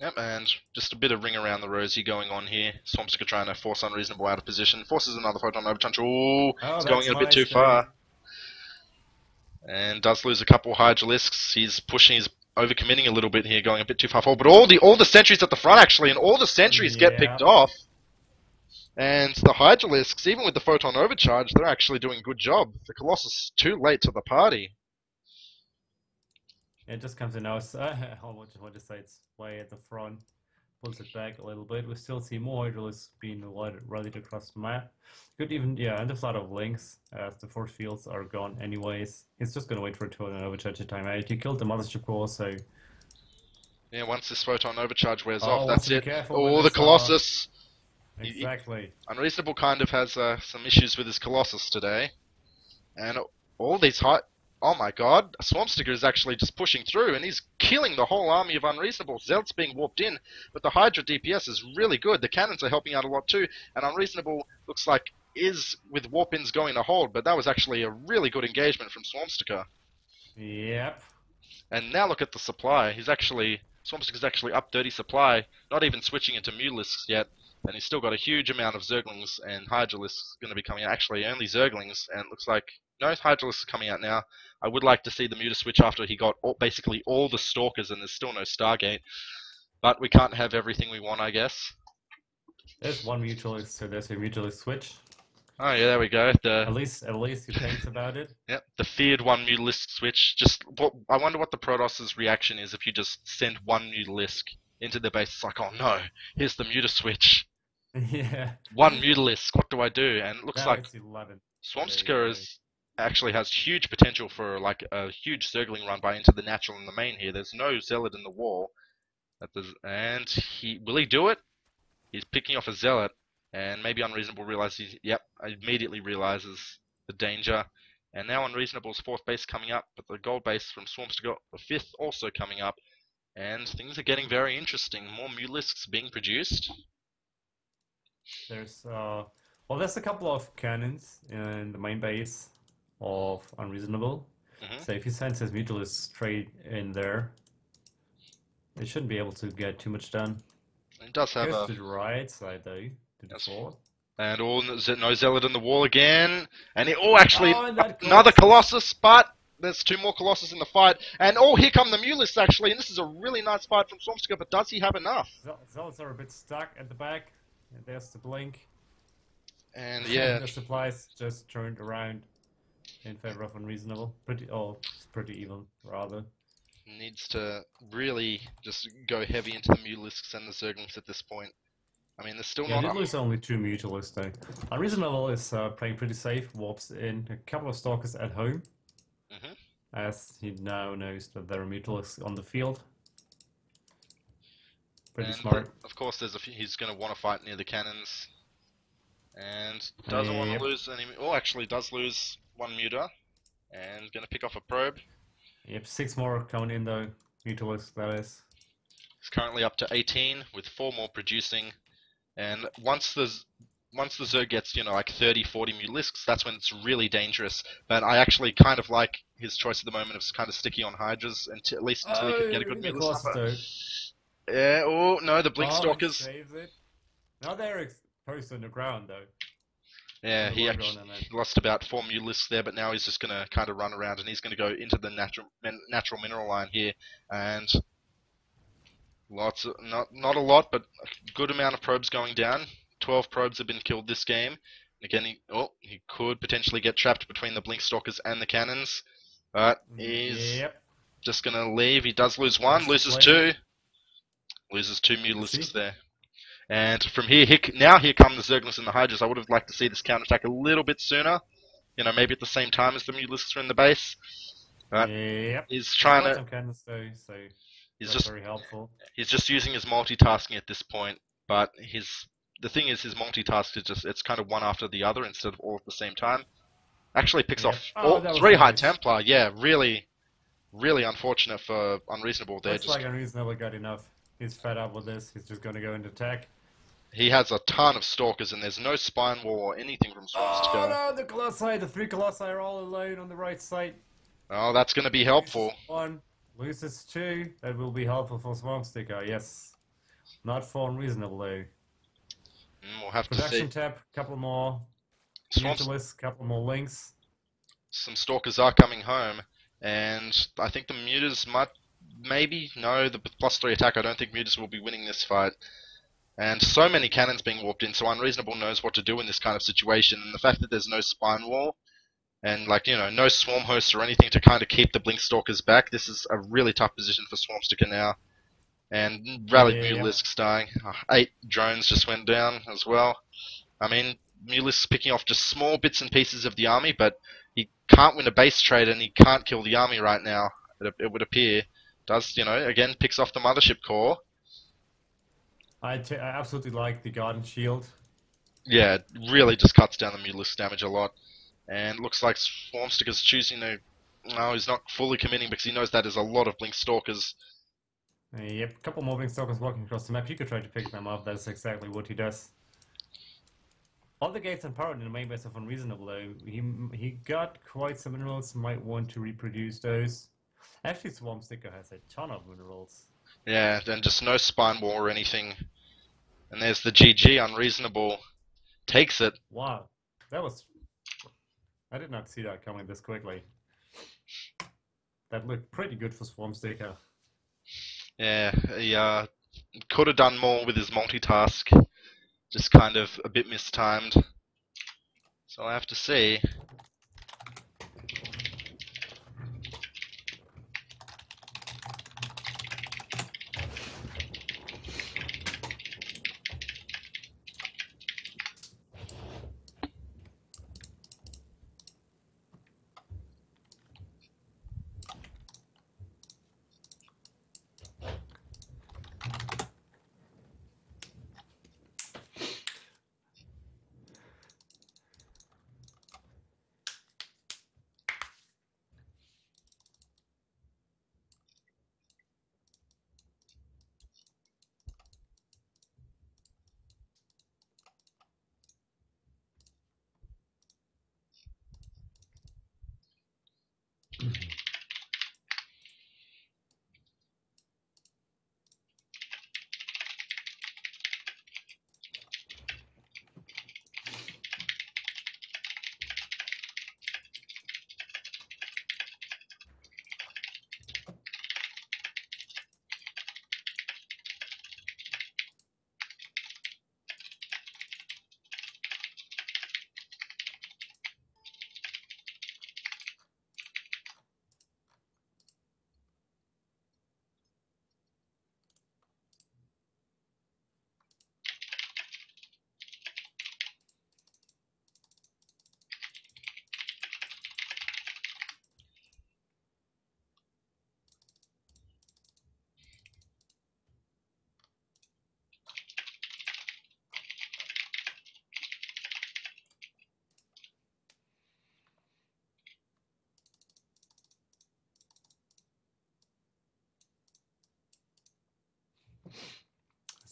Yep, and just a bit of ring around the rosy going on here. Swampsticker trying to force Unreasonable out of position. Forces another photon overcharge. Ooh, it's going a bit too far. And does lose a couple Hydralisks. He's pushing, he's overcommitting a little bit here, going a bit too far forward. But all the sentries at the front actually, and all the sentries get picked off. And the Hydralisks, even with the photon overcharge, they're actually doing a good job. The Colossus is too late to the party. It just comes in now. What to say? It's way at the front. Pulls it back a little bit. We still see more Hydralisks being rallied across the map. Could even, and there's a lot of Links. The force fields are gone anyways. He's just gonna wait for a total overcharge to time out. He killed the Mothership Core, so. Yeah, once this photon overcharge wears off, that's it. Oh, the Colossus! Exactly. Unreasonable kind of has some issues with his Colossus today. And all these oh my god, Swampsticker is actually just pushing through, and he's killing the whole army of Unreasonable. Zealot's being warped in, but the Hydra DPS is really good. The cannons are helping out a lot too, and Unreasonable looks like is with warp-ins going to hold, but that was actually a really good engagement from Swampsticker. Yep. And now look at the supply. Swampsticker's actually up 30 supply, not even switching into Mutalisks yet, and he's still got a huge amount of Zerglings and Hydralisks going to be coming out. Actually, only Zerglings, and it looks like no Hydralisks coming out now. I would like to see the Muta switch after he got basically all the Stalkers, and there's still no Stargate. But we can't have everything we want, I guess. There's one Mutalist, so there's a Mutalist switch. Oh yeah, there we go. At least he thinks about it. Yep, the feared one Mutalisk switch. I wonder what the Protoss's reaction is if you just send one Mutalisk into their base. It's like, oh no, here's the Muta switch. Yeah. One Mutalisk, what do I do? And it looks like Swampsticker actually has huge potential for like a huge Zergling run by into the natural and the main here. There's no Zealot in the wall. And will he do it? He's picking off a Zealot. And maybe Unreasonable realizes, immediately realizes the danger. And now Unreasonable's 4th base coming up, but the gold base from Swampsticker, the 5th, also coming up. And things are getting very interesting. More Mulisks being produced. There's well, there's a couple of cannons in the main base of Unreasonable. So if he sends his Mutalisk straight in there, it shouldn't be able to get too much done. It does have Goes a... to the right side though, to the fort. And no Zealot in the wall again. And actually, Oh, and that another Colossus. Colossus, but there's 2 more Colossus in the fight. And here come the Mulists actually, and this is a really nice fight from Swampsticker, but does he have enough? Zealots are a bit stuck at the back. And there's the blink. And yeah, The supplies just turned around in favor of Unreasonable. Pretty even, rather. needs to really just go heavy into the Mulisks and the Zerglings at this point. I mean, there's still Yeah, not... he did lose only 2 Mutalisks though. Unreasonable is playing pretty safe, warps in a couple of Stalkers at home. As he now knows that there are Mutalisks on the field. Pretty smart. Of course, he's going to want to fight near the cannons. And doesn't want to lose any... actually does lose 1 Muta. And going to pick off a probe. Yep, 6 more coming in though. Mutalisks, that is. He's currently up to 18 with 4 more producing. And once the Zerg gets, like 30, 40 Mulisks, that's when it's really dangerous. But I actually kind of like his choice at the moment of kind of sticky on Hydras, at least until he can get a good Mulisk number. Yeah, no, the Blink Stalkers. Saves it. Now they're exposed on the ground though. Yeah, he actually lost about 4 Mulisks there, but now he's just going to kind of run around and he's going to go into the natural mineral line here. And not a lot, but a good amount of probes going down. 12 probes have been killed this game. Again, he could potentially get trapped between the Blink Stalkers and the cannons. But he's just going to leave. He does lose 1, loses 2. Loses 2 Mutalisks there. And from here come the Zerglings and the Hydras. I would have liked to see this counterattack a little bit sooner. Maybe at the same time as the Mutalisks are in the base. But he's trying to... some cannons though, so he's that's very helpful. He's just using his multitasking at this point. But the thing is, his multitask is it's kind of one after the other instead of all at the same time. Actually picks off 3 High Templar. Yeah, really, really unfortunate for Unreasonable there. Looks like Unreasonable got enough. He's fed up with this. He's just going to go into attack. He has a ton of Stalkers, and there's no Spine Wall or anything from Swampsticker. Oh no, the Colossi, the 3 Colossi are all alone on the right side. Oh, that's going to be helpful. Loses 2. That will be helpful for Swampsticker, yes. Not for Unreasonable though. We'll have Production to see. Tab, couple more Mutalisks, couple more links. Some Stalkers are coming home, and I think the Mutas might... the +3 attack, I don't think Mutas will be winning this fight. And so many cannons being warped in, so Unreasonable knows what to do in this kind of situation, and the fact that there's no Spine Wall, and no Swarm Hosts or anything to kind of keep the Blink Stalkers back, this is a really tough position for Swampsticker now. And rallied Mutalisks dying. 8 drones just went down as well. I mean, Mulisks picking off just small bits and pieces of the army, but he can't win a base trade and he can't kill the army right now, it would appear. Does, again, picks off the Mothership Core. I absolutely like the Garden Shield. Yeah, it really just cuts down the Mutalisk damage a lot. And looks like Swarmsticker's choosing to... No, he's not fully committing because he knows that there's a lot of Blink Stalkers. Yep, a couple more Blink Stalkers walking across the map. You could try to pick them up. That's exactly what he does. All the gates and powered in the main base of Unreasonable though. He got quite some minerals. Might want to reproduce those. Actually, Swarmsticker has a ton of minerals. Yeah, then just no Spine Wall or anything. And there's the GG, Unreasonable. Takes it. Wow. That was... I did not see that coming this quickly. That looked pretty good for Swarmsticker. Yeah, he could have done more with his multitask. Just kind of a bit mistimed. So I have to see.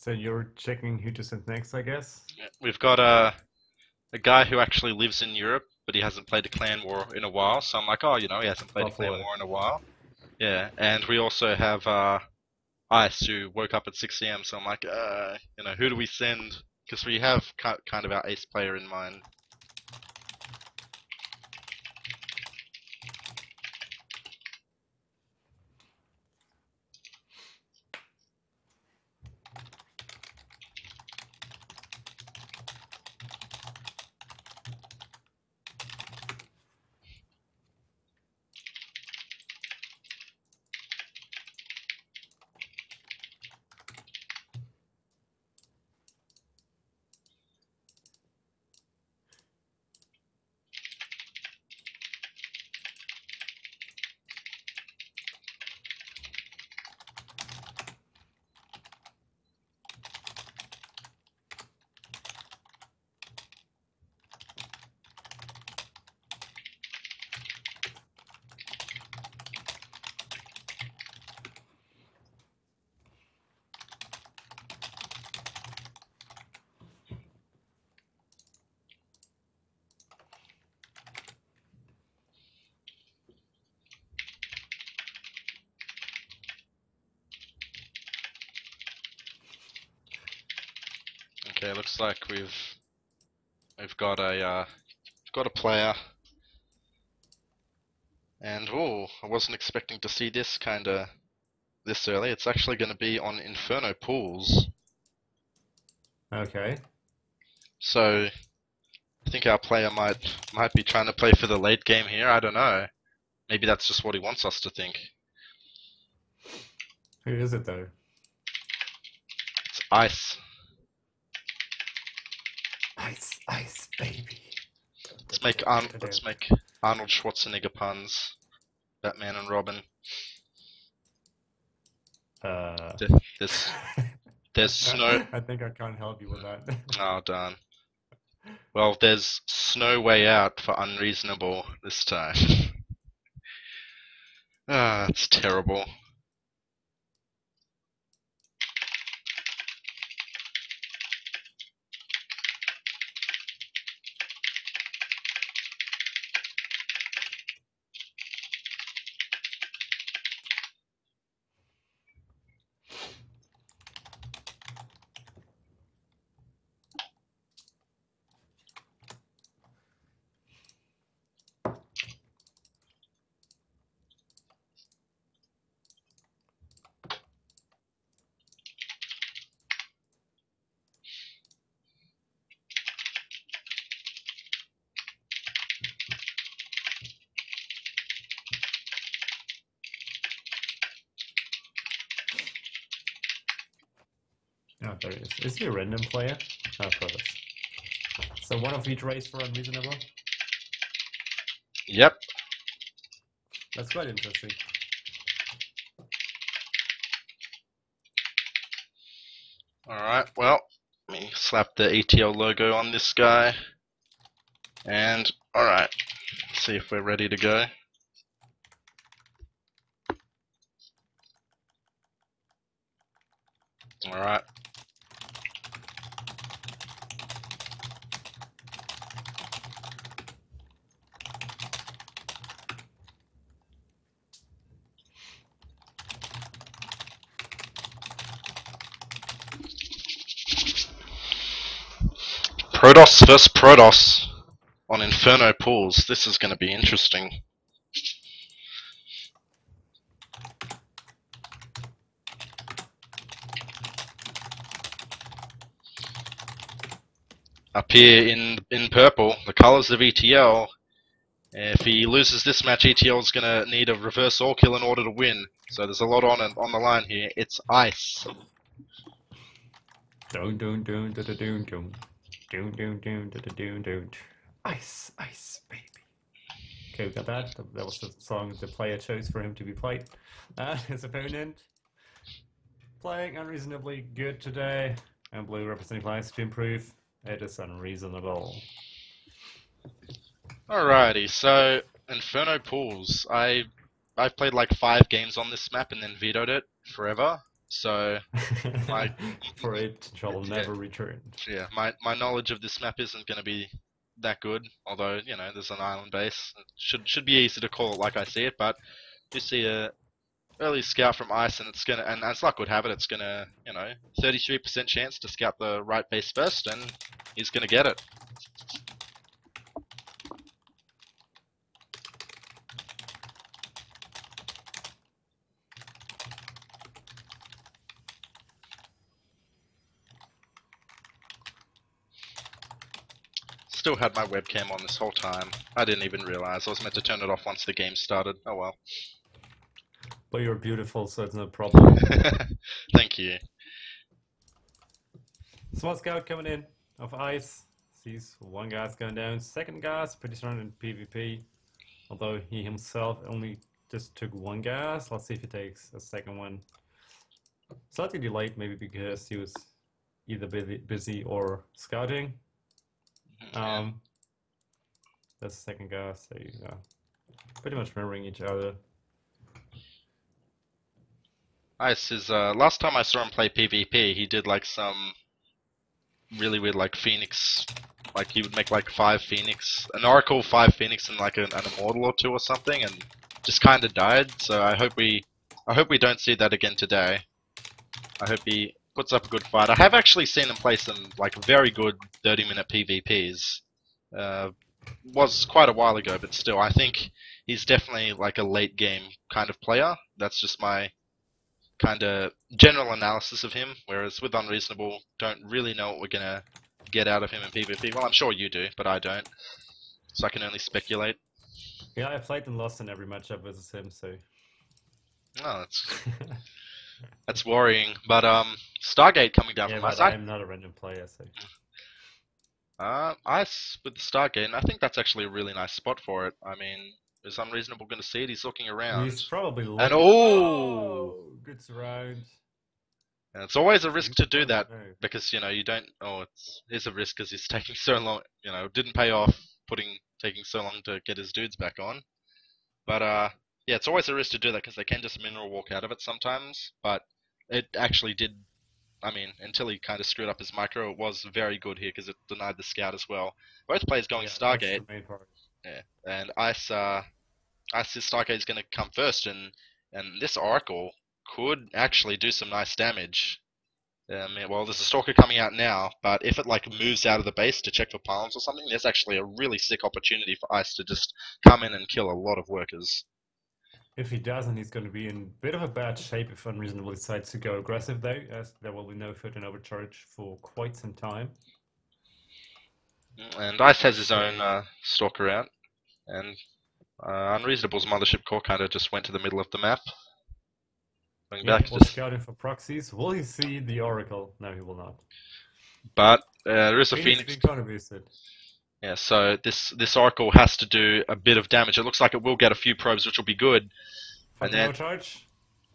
So you're checking who to send next, I guess? We've got a guy who actually lives in Europe, but he hasn't played a clan war in a while. So I'm like, oh, you know, he hasn't played a clan Buffalo. war in a while. Yeah, and we also have Ice who woke up at 6 a.m. So I'm like, you know, who do we send? Because we have kind of our ace player in mind. Okay, looks like we've got a player, and oh, I wasn't expecting to see this this early. It's actually going to be on Inferno pools. Okay. So I think our player might be trying to play for the late game here. I don't know. Maybe that's just what he wants us to think. Who is it though? It's Ice. Ice, ice, baby. Let's make Arnold Schwarzenegger puns. Batman and Robin. There's there's snow. I think I can't help you with that. Oh darn. Well, there's snow way out for unreasonable this time. Ah, it's terrible. Oh, there he is. Is he a random player? Oh, Protoss. So one of each race for unreasonable? Yep. That's quite interesting. Alright, well, let me slap the ETL logo on this guy. And, alright, see if we're ready to go. Alright. Protoss vs Protoss on Inferno pools. This is going to be interesting. Up here in purple, the colors of ETL. If he loses this match, ETL is going to need a reverse all kill in order to win. So there's a lot on the line here. It's Ice. Ice, ice, baby. Okay, we got that. That was the song the player chose for him to be played. His opponent playing unreasonably good today, and blue representing clients to improve. It is unreasonable. Alrighty, so Inferno pools. I've played like 5 games on this map and then vetoed it forever. So my For it shall yeah, never return. my knowledge of this map isn't going to be that good. Although there's an island base, it should be easy to call it like I see it. But you see a early scout from ice, and it's gonna, and as luck would have it, it's gonna 33% chance to scout the right base first, and he's gonna get it. Still had my webcam on this whole time. I didn't even realize. I was meant to turn it off once the game started. Oh well. But you're beautiful, so it's no problem. Thank you. Small scout coming in of ice. Sees one guy's going down. Second guy's pretty strong in PvP. Although he himself only just took one gas. Let's see if he takes a second one. Slightly delayed, maybe because he was either busy or scouting. Yeah. That's the second gas. So pretty much mirroring each other. Ice is last time I saw him play PvP, he did like some really weird like Phoenix, like he would make like 5 Phoenix, an Oracle 5 Phoenix and like an Immortal or 2 or something, and just kind of died. So I hope we don't see that again today. I hope he puts up a good fight. I have actually seen him play some like very good 30-minute PvPs. Was quite a while ago, but still, I think he's definitely like a late game kind of player. That's just my kind of general analysis of him, whereas with Unreasonable, don't really know what we're gonna get out of him in PvP. Well, I'm sure you do, but I don't, so I can only speculate. Yeah, I played and lost in every matchup versus him, so. Oh, that's worrying. But Stargate coming down Yeah, from but my side. I'm not a random player, so. Ice with the Stargate, and I think that's actually a really nice spot for it. I mean, is Unreasonable going to see it? He's looking around. He's probably looking. And oh! Good surround. And it's always a risk to do that, No. because you don't. Oh, it's a risk because he's taking so long. Didn't pay off taking so long to get his dudes back on. But yeah, it's always a risk to do that because they can just mineral walk out of it sometimes. But it actually did. I mean, until he kind of screwed up his micro, it was very good here because it denied the scout as well. Both players going Stargate. That's the main part. Yeah, and Ice's Stargate is going to come first, and this Oracle could actually do some nice damage. Well, there's a Stalker coming out now, but if it like moves out of the base to check for palms or something, there's actually a really sick opportunity for Ice to just come in and kill a lot of workers. If he doesn't, he's going to be in a bit of a bad shape if Unreasonable decides to go aggressive, though, as there will be no foot overcharge for quite some time. And Ice has his own Stalker out, and Unreasonable's Mothership Core kind of just went to the middle of the map. Going back was scouting for proxies. Will he see the Oracle? No, he will not. But there is a Phoenix. Kind of boosted. Yeah, so this Oracle has to do a bit of damage. It looks like it will get a few probes, which will be good. And then, charge.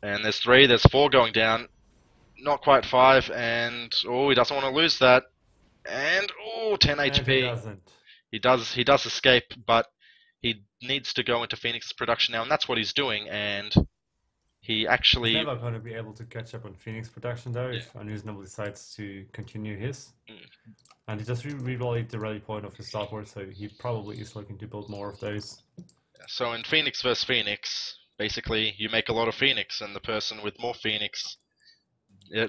And there's 3, there's 4 going down. Not quite 5, and oh, he doesn't want to lose that. And oh, 10 HP. And he doesn't. He does escape, but he needs to go into Phoenix's production now, and that's what he's doing. And he actually. He's never going to be able to catch up on Phoenix production though if Unreasonable decides to continue his. And he just re-rallied the rally point of his starboard, so he probably is looking to build more of those. So in Phoenix versus Phoenix, basically you make a lot of Phoenix, and the person with more Phoenix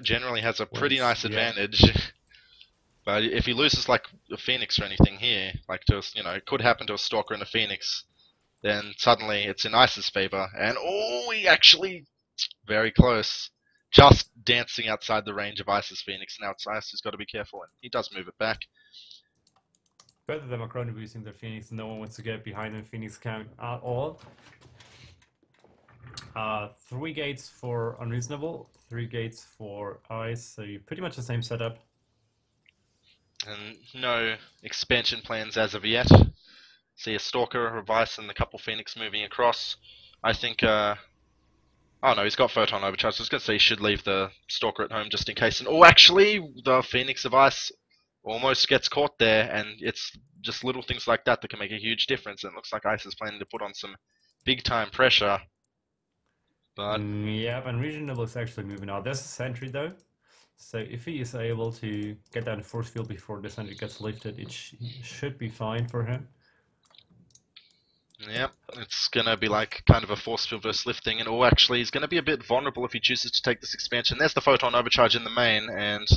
generally has a pretty nice advantage. But if he loses like a Phoenix or anything here, like to it could happen to a Stalker and a Phoenix, then suddenly it's in Ice's favor. And oh, he actually very close. Just dancing outside the range of Ice's Phoenix. Now it's Ice who's got to be careful, and he does move it back. Both of them are chrono boosting their Phoenix, and no one wants to get behind the Phoenix count at all. 3 gates for Unreasonable, 3 gates for Ice, so you're pretty much the same setup. And no expansion plans as of yet. See a Stalker, a Vice, and a couple Phoenix moving across. I think oh no, he's got Photon Overcharge. I was going to say he should leave the Stalker at home just in case. And oh, actually, the Phoenix of Ice almost gets caught there, and it's just little things like that that can make a huge difference. And it looks like Ice is planning to put on some big-time pressure. But Yep, and Reasonable is actually moving out. There's a sentry though. So if he is able to get down the force field before the sentry gets lifted, it should be fine for him. yeah, it's gonna be like kind of a force field versus lifting, and actually he's gonna be a bit vulnerable if he chooses to take this expansion. There's the photon overcharge in the main, and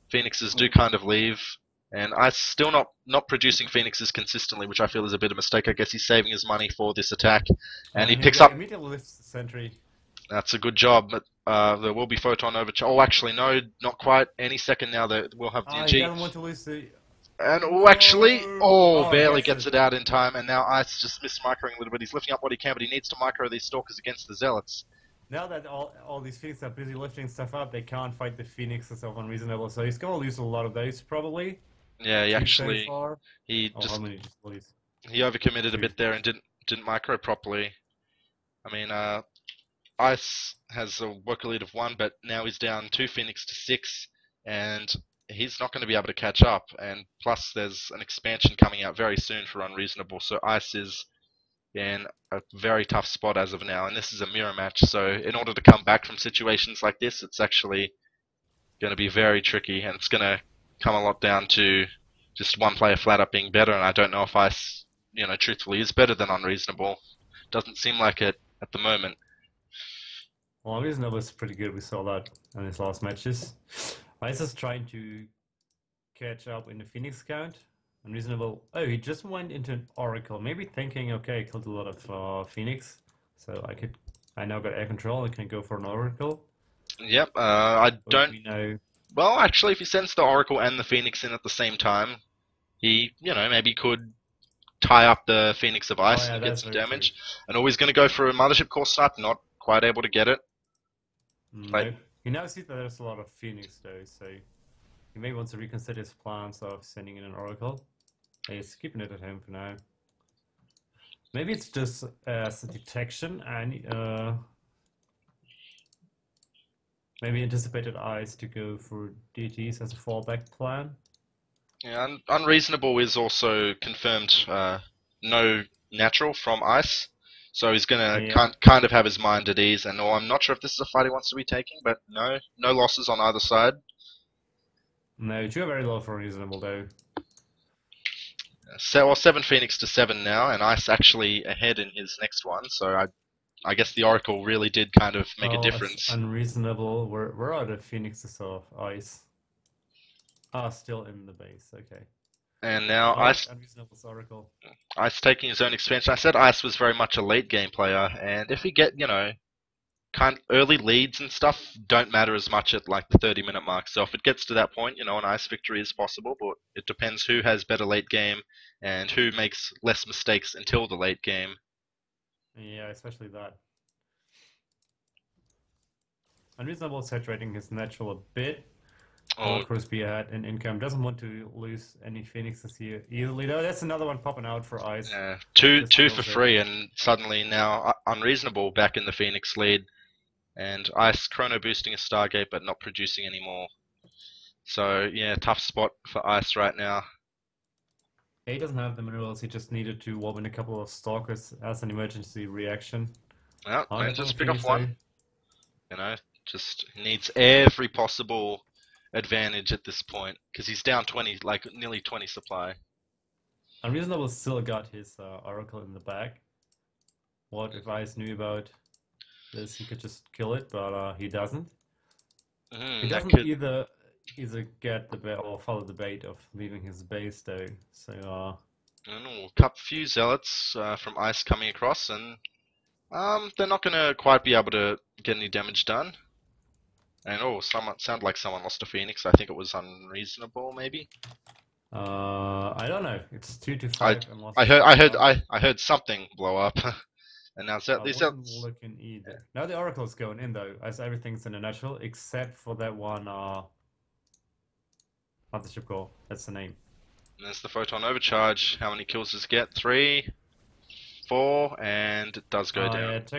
Phoenixes do kind of leave. And I still not producing Phoenixes consistently, which I feel is a bit of a mistake. I guess he's saving his money for this attack, and he picks up. Immediately lifts the sentry. That's a good job, but there will be photon overcharge. Oh, actually, no, not quite. Any second now that we'll have He DNG. doesn't want to lose the... And No! Barely gets it out in time, and now Ice just microing a little bit. He's lifting up what he can, but he needs to micro these stalkers against the zealots. Now that all these Phoenixes are busy lifting stuff up, they can't fight the Phoenixes of Unreasonable, so he's gonna lose a lot of those, probably. Yeah, he actually... So far. He how just... many just lose? He overcommitted a bit there and didn't micro properly. I mean, Ice has a worker lead of 1, but now he's down 2 Phoenix to 6, and he's not going to be able to catch up. And plus, there's an expansion coming out very soon for Unreasonable, so Ice is in a very tough spot as of now, and this is a mirror match, so in order to come back from situations like this, it's actually going to be very tricky, and it's going to come a lot down to just one player flat up being better, and I don't know if Ice, truthfully is better than Unreasonable. Doesn't seem like it at the moment. Well, Unreasonable is pretty good, we saw that in his last matches. Ice is trying to catch up in the Phoenix count. Unreasonable. Oh, he just went into an Oracle. Maybe thinking, okay, I killed a lot of Phoenix, so I now got air control. I can go for an Oracle. Yep. I don't. We know. Well, actually, if he sends the Oracle and the Phoenix in at the same time, he, maybe could tie up the Phoenix of Ice and get some damage. True. And always going to go for a Mothership Core snipe. Not quite able to get it. No. He now sees that there's a lot of Phoenix though, so he may want to reconsider his plans of sending in an Oracle. He's keeping it at home for now. Maybe it's just as a detection and maybe anticipated Ice to go for DTs as a fallback plan. Yeah, Unreasonable is also confirmed no natural from Ice. So he's gonna kind of have his mind at ease, and I'm not sure if this is a fight he wants to be taking, but no losses on either side. No, you are very low for Reasonable though. So 7 Phoenix to 7 now, and Ice actually ahead in his next one. So I guess the Oracle really did kind of make a difference. Unreasonable. Where are the Phoenixes of Ice? Still in the base. Okay. And now Ice taking his own expansion. I said Ice was very much a late game player, and if he get, kind of early leads and stuff don't matter as much at like the 30-minute mark. So if it gets to that point, an Ice victory is possible, but it depends who has better late game and who makes less mistakes until the late game. Yeah, especially that. Unreasonable saturating his natural a bit. Of course, be ahead in income. Doesn't want to lose any Phoenixes here easily, though. That's another one popping out for Ice. Yeah, two for free, and suddenly now Unreasonable back in the Phoenix lead, and Ice chrono boosting a Stargate but not producing anymore. So yeah, tough spot for Ice right now. He doesn't have the minerals. He just needed to warp in a couple of Stalkers as an emergency reaction. Well, and just pick off one. Just needs every possible advantage at this point because he's down 20, like nearly 20 supply. Unreasonable still got his Oracle in the bag. What if Ice knew about this? He could just kill it, but he doesn't. He doesn't either get the bait or follow the bait of leaving his base though. So a few zealots from Ice coming across, and they're not gonna quite be able to get any damage done. And sounded like someone lost a Phoenix. I think it was Unreasonable, maybe. I don't know. It's 2 to 5. I heard something blow up. And now these are looking either. Now the Oracle's going in though, as everything's in the natural except for that one. Mothership Core. That's the name. And there's the photon overcharge. How many kills does it get? 3, 4, and it does go down. Yeah, it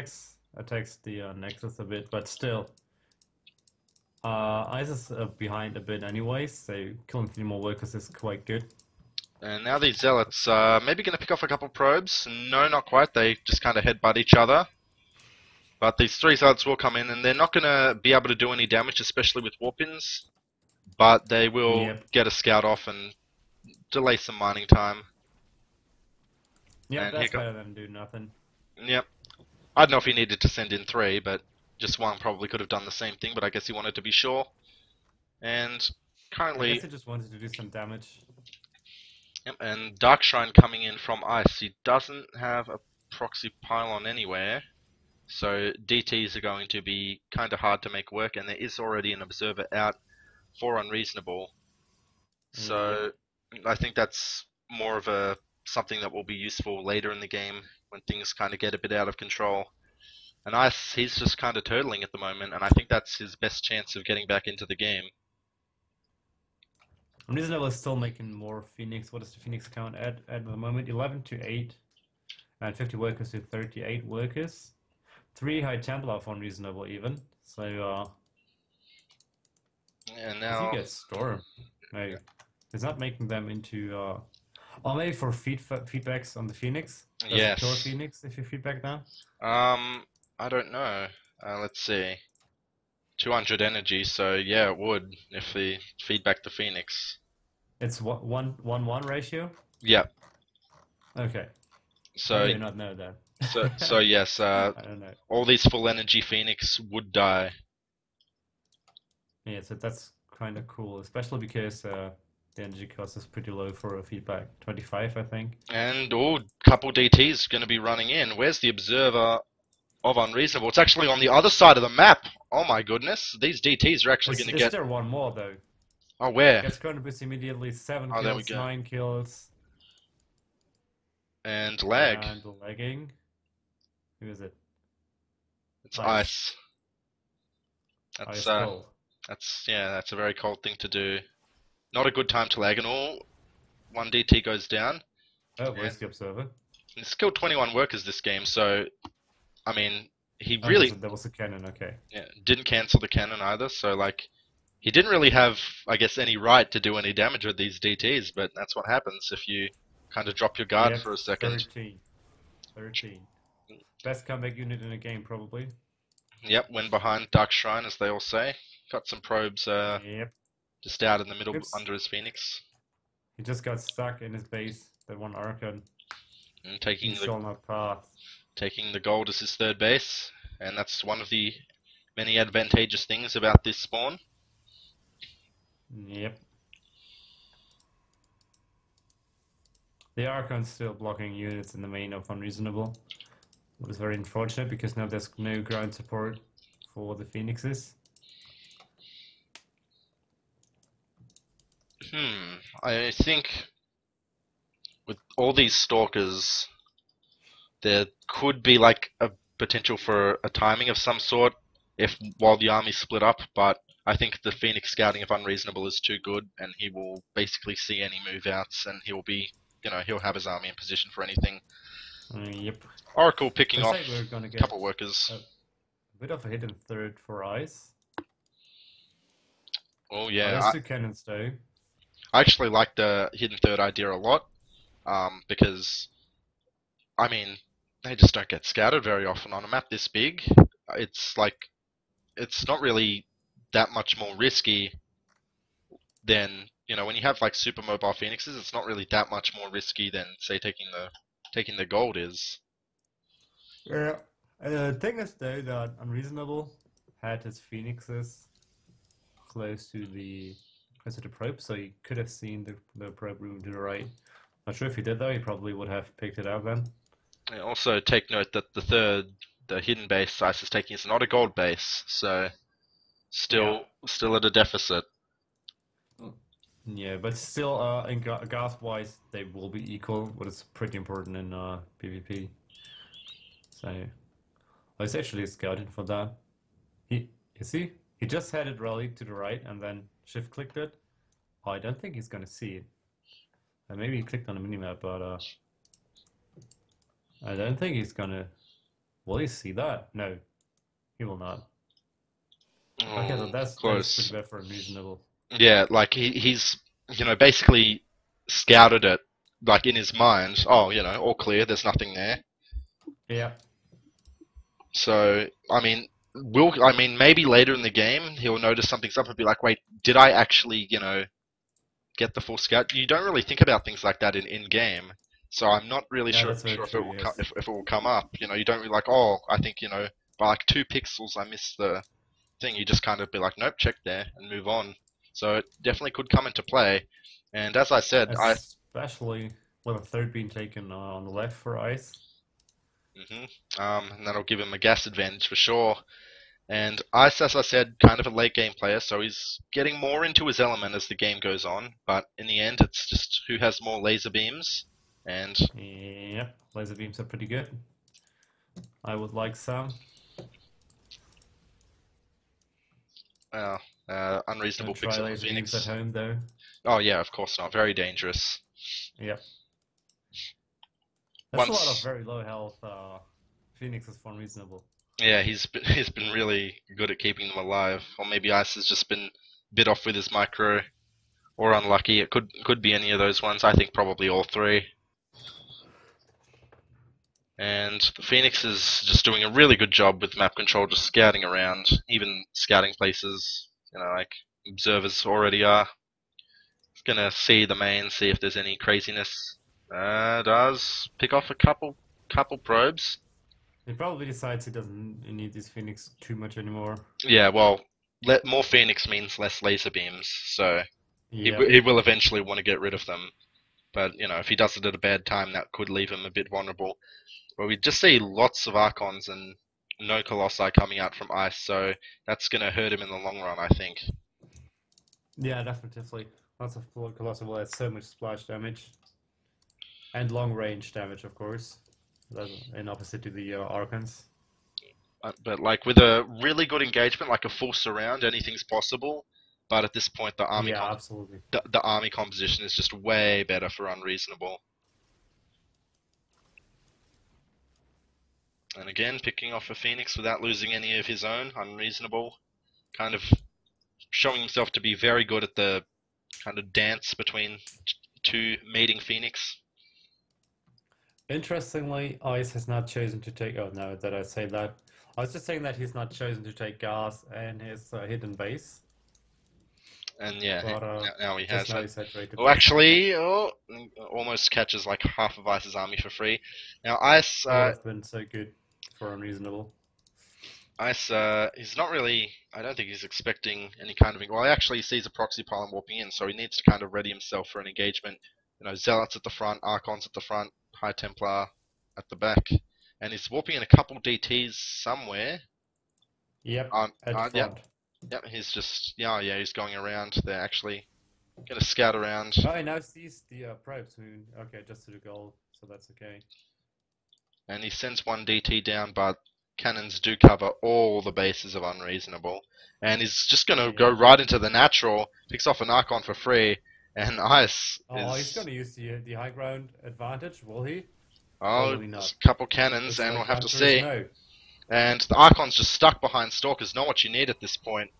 attacks the Nexus a bit, but still. Ice is behind a bit anyway, so killing 3 more workers is quite good. And now these zealots maybe going to pick off a couple probes. No, not quite. They just kind of headbutt each other. But these 3 sites will come in, and they're not going to be able to do any damage, especially with warp-ins. But they will Yep. get a scout off and delay some mining time. Yep, And that's better than do nothing. Yep. I don't know if he needed to send in 3, but just 1 probably could have done the same thing, but I guess he wanted to be sure. And I currently... guess he just wanted to do some damage. Yep, and Dark Shrine coming in from ice. He doesn't have a proxy pylon anywhere, so DTs are going to be kind of hard to make work, and there is already an observer out for unreasonable. So I think that's more of a something that will be useful later in the game when things kind of get a bit out of control. And Ice, he's just kind of turtling at the moment, and I think that's his best chance of getting back into the game. Unreasonable is still making more Phoenix. What is the Phoenix count at the moment? 11 to 8, and 50 workers to 38 workers. 3 High Templar for Unreasonable even. So And if you now, get Storm, maybe it's not making them into or maybe for feedbacks on the Phoenix. Does it kill a yes. Phoenix if you feedback now? I don't know. Let's see. 200 energy, so yeah, it would if they feedback the Phoenix. It's 1-1 ratio. Yep. Okay. So How do you not know that? so yes, I don't know. all these full energy Phoenix would die. Yeah, so that's kind of cool, especially because the energy cost is pretty low for a feedback. 25, I think. And couple DTs going to be running in. Where's the observer of unreasonable? It's actually on the other side of the map. Oh my goodness, these DTs are actually going to get. Is there one more though? Oh, where? Gets Chronobus immediately. 7 Oh, there we kills, go. 9 kills. And lag. And lagging. Who is it? It's ice. Ice That's cold. that's a very cold thing to do. Not a good time to lag and all. 1 DT goes down. Oh, where's the observer? He's killed 21 workers this game, so I mean, he Oh, really there was a cannon. Okay. didn't cancel the cannon either. So like, he didn't really have, I guess, any right to do any damage with these DTs. But that's what happens if you kind of drop your guard Yep, for a second. 13. Best comeback unit in the game, probably. Yep, went behind Dark Shrine, as they all say. Got some probes Yep. just out in the middle Oops. under his Phoenix. He just got stuck in his base. That one Archon. And He shall not pass. taking the gold as his 3rd base. And that's one of the many advantageous things about this spawn. Yep. The Archon's still blocking units in the main of Unreasonable. It was very unfortunate because now there's no ground support for the Phoenixes. I think with all these stalkers, there could be like a potential for a timing of some sort while the army split up, but I think the Phoenix scouting of Unreasonable is too good, and he will basically see any move outs, and he'll be, he'll have his army in position for anything. Yep. Oracle picking off We're gonna a get couple workers. a bit of a hit in 3rd for Ice. Oh yeah, There's 2 cannons though. I actually like the hidden 3rd idea a lot, because, I mean, they just don't get scouted very often on a map this big. It's like, it's not really that much more risky than, when you have like super mobile Phoenixes, it's not really that much more risky than, say, taking the gold is. Yeah. The thing is though that Unreasonable had his Phoenixes close to the probe, so he could have seen the probe room to the right. Not sure if he did though, he probably would have picked it up then. And also take note that the hidden base Ice is taking is not a gold base, so still at a deficit. Yeah, but still, in gas-wise, they will be equal, what is pretty important in PvP. So, I was actually scouting for that. You see? He just had it rally to the right and then shift-clicked it. Oh, I don't think he's gonna see it. Maybe he clicked on the minimap, but I don't think he's gonna... Will he see that? No, he will not. Okay, so that's pretty bad for Unreasonable. Yeah, like he's basically scouted it like in his mind. Oh, all clear. There's nothing there. Yeah. So I mean, maybe later in the game he'll notice something's up and be like, wait, did I actually, get the full scout? You don't really think about things like that in game, so I'm not really Yeah, sure, that's very if it true. will Yes. if it will come up. You don't really like, oh, I think by like 2 pixels I missed the thing. You just kind of be like, nope, check there and move on. So it definitely could come into play. And as I said, Especially with a third being taken on the left for ice. hmm and that'll give him a gas advantage for sure. And Ice, as I said, kind of a late game player, so he's getting more into his element as the game goes on. But in the end, it's just who has more laser beams. And Yep, laser beams are pretty good. I would like some. uh, unreasonable Don't picks try up for laser beams at Phoenix. home though. Oh yeah, of course not. Very dangerous. Yep. That's a lot of Once, very low health Phoenixes for unreasonable. yeah, he's been really good at keeping them alive. Or maybe Ice has just been bit off with his micro, or unlucky. It could be any of those ones. I think probably all three. And the Phoenix is just doing a really good job with map control, just scouting around, even scouting places, like observers already are. It's gonna see the main, see if there's any craziness. Does pick off a couple probes. He probably decides he doesn't need this Phoenix too much anymore. Yeah, well, more Phoenix means less laser beams, so Yep. he will eventually want to get rid of them. But, if he does it at a bad time, that could leave him a bit vulnerable. But we just see lots of Archons and no Colossi coming out from Ice, so that's going to hurt him in the long run, I think. Yeah, definitely. Lots of Colossal will add so much splash damage. And long range damage, of course. In opposite to the Archons. But like with a really good engagement, like a full surround, anything's possible. But at this point, Yeah, absolutely. the army composition is just way better for unreasonable. And again, picking off a Phoenix without losing any of his own, unreasonable. Kind of showing himself to be very good at the kind of dance between two mating Phoenix. Interestingly, Ice has not chosen to take. Oh no, that I say that. I was just saying that he's not chosen to take gas and his hidden base. And yeah, But now he just has. now And he saturated oh, this. actually, almost catches like half of Ice's army for free. Now Ice, That would have been so good for unreasonable. He's not really. I don't think he's expecting any kind of. Well, he actually sees a proxy pylon warping in, so he needs to kind of ready himself for an engagement. Zealots at the front, Archons at the front, High Templar at the back, and he's warping in a couple DTs somewhere. Yep, at the Yep, front. yep. He's just he's going around. They're actually gonna scout around, Oh, he now sees the probes. Okay, just to the goal, so that's okay. and he sends one DT down, but cannons do cover all the bases of unreasonable, and he's just gonna go Yeah. right into the natural, picks off an Archon for free, and Ice Oh, he's is gonna use the high ground advantage, will he? oh, Probably not. just a couple cannons, Looks and we'll like have to answer is see. no. And the Archon's just stuck behind Stalkers, not what you need at this point.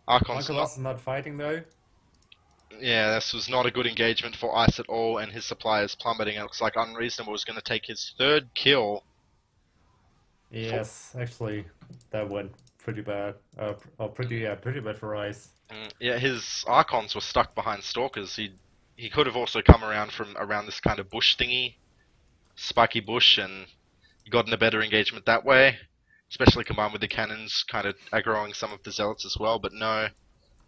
Archon's not. Uncle is not fighting though. Yeah, this was not a good engagement for Ice at all, and his supply is plummeting. It looks like Unreasonable is going to take his third kill. Yes, actually, that went pretty bad. Pretty bad for Ice. Yeah, his Archons were stuck behind Stalkers. He could have also come around from around this kind of bush thingy, spiky bush, and gotten a better engagement that way. Especially combined with the cannons, kind of aggroing some of the zealots as well. But no,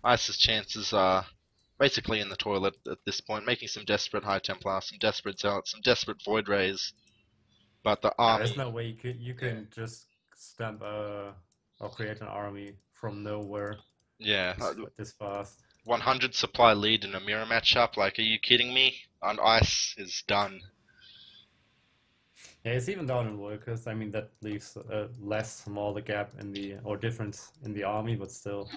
Ice's chances are basically in the toilet at this point, making some desperate High Templar, some desperate Zealots, some desperate Void Rays. But the There's army, no way you yeah, can just stamp or create an army from nowhere yeah, this fast. 100 supply lead in a mirror matchup. Like, are you kidding me? On Ice is done. Yeah, it's even down in workers. I mean, that leaves a less smaller gap in the or difference in the army, but still.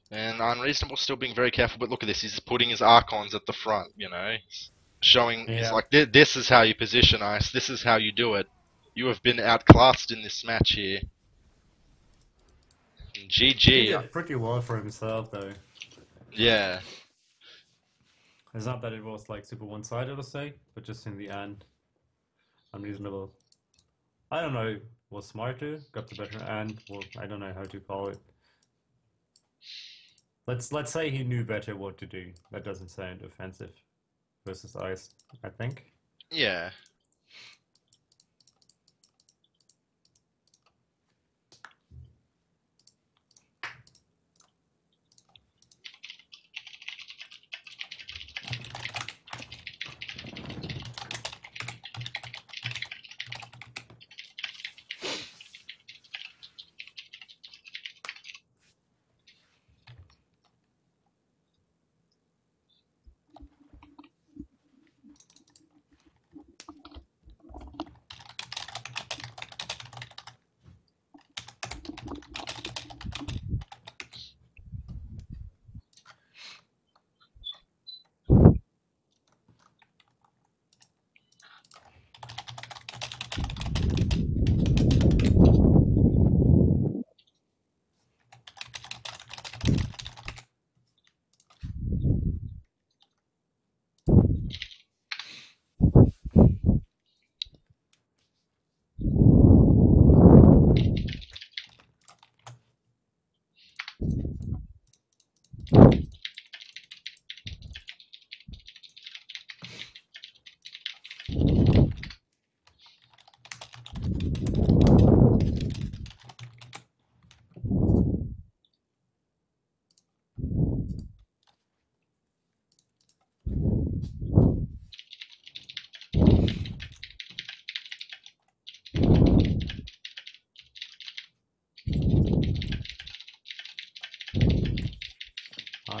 And Unreasonable still being very careful. But look at this, he's putting his Archons at the front. He's showing. He's Yeah. like, this is how you position Ice. This is how you do it. You have been outclassed in this match here. He GG. did pretty well for himself, though. Yeah. It's not that it was like super one-sided, to say, but just in the end, unreasonable. I don't know was smarter, got the better end. Well, I don't know how to call it. Let's say he knew better what to do. That doesn't sound offensive versus Ice, I think. Yeah.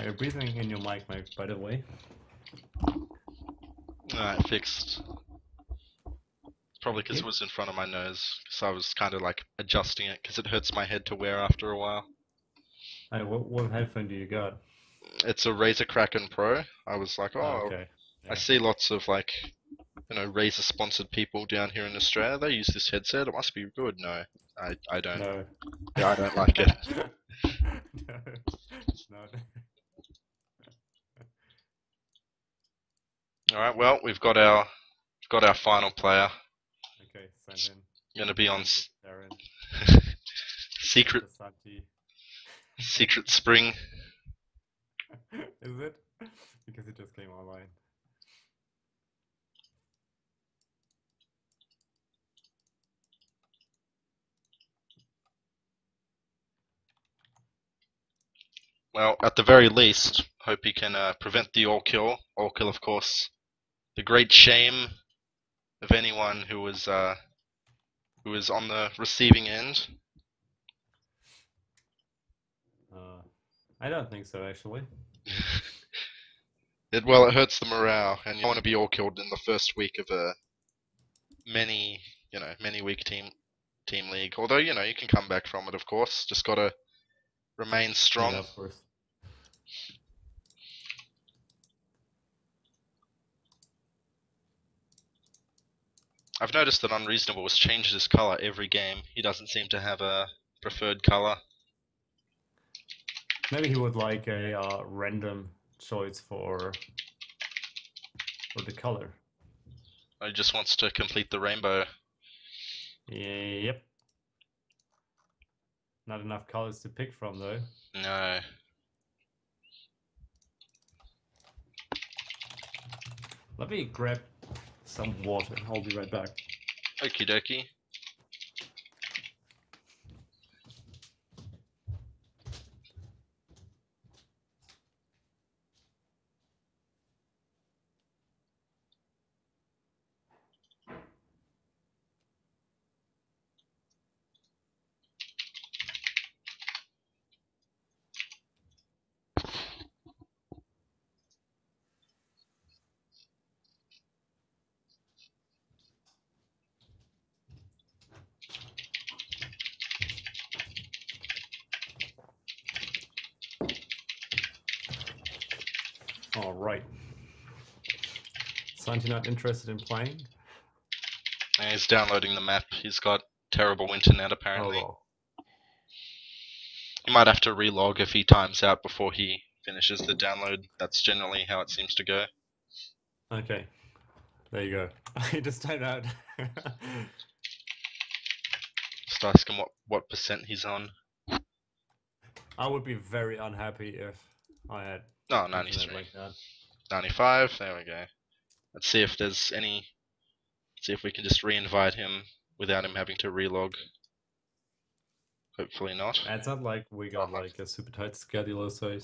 You're breathing in your mic, Mike, by the way. Alright, fixed. Probably because it was in front of my nose, so I was kind of like adjusting it because it hurts my head to wear after a while. What headphone do you got? It's a Razer Kraken Pro. I was like, oh, Okay. Yeah. I see lots of like, Razer sponsored people down here in Australia. They use this headset. It must be good. No, I don't. No. Yeah, I don't like it. No, it's not. All right. Well, we've got our final player. Okay, send him. Gonna be on Darren. secret spring. Is it? Because it just came online. Well, at the very least, hope he can prevent the all kill. All kill, of course, the great shame of anyone who was on the receiving end. I don't think so, actually. It hurts the morale, and you don't want to be all killed in the first week of a many week team league. Although you can come back from it, of course. Just gotta remain strong. Yeah, of course. I've noticed that Unreasonable has changed his color every game. He doesn't seem to have a preferred color. Maybe he would like a random choice for the color. He just wants to complete the rainbow. Yep. Not enough colors to pick from, though. No. Let me grab some water. I'll be right back. Okie dokie. All right. Santi not interested in playing? And he's downloading the map. He's got terrible internet apparently. Oh, well. He might have to relog if he times out before he finishes the download. That's generally how it seems to go. Okay. There you go. I just timed out. to ask him what percent he's on. I would be very unhappy if I had Oh, internet 93. like that. 95, there we go. Let's see if there's any... See if we can just re-invite him without him having to relog. Hopefully not. It's not like we got like a super tight schedule or so.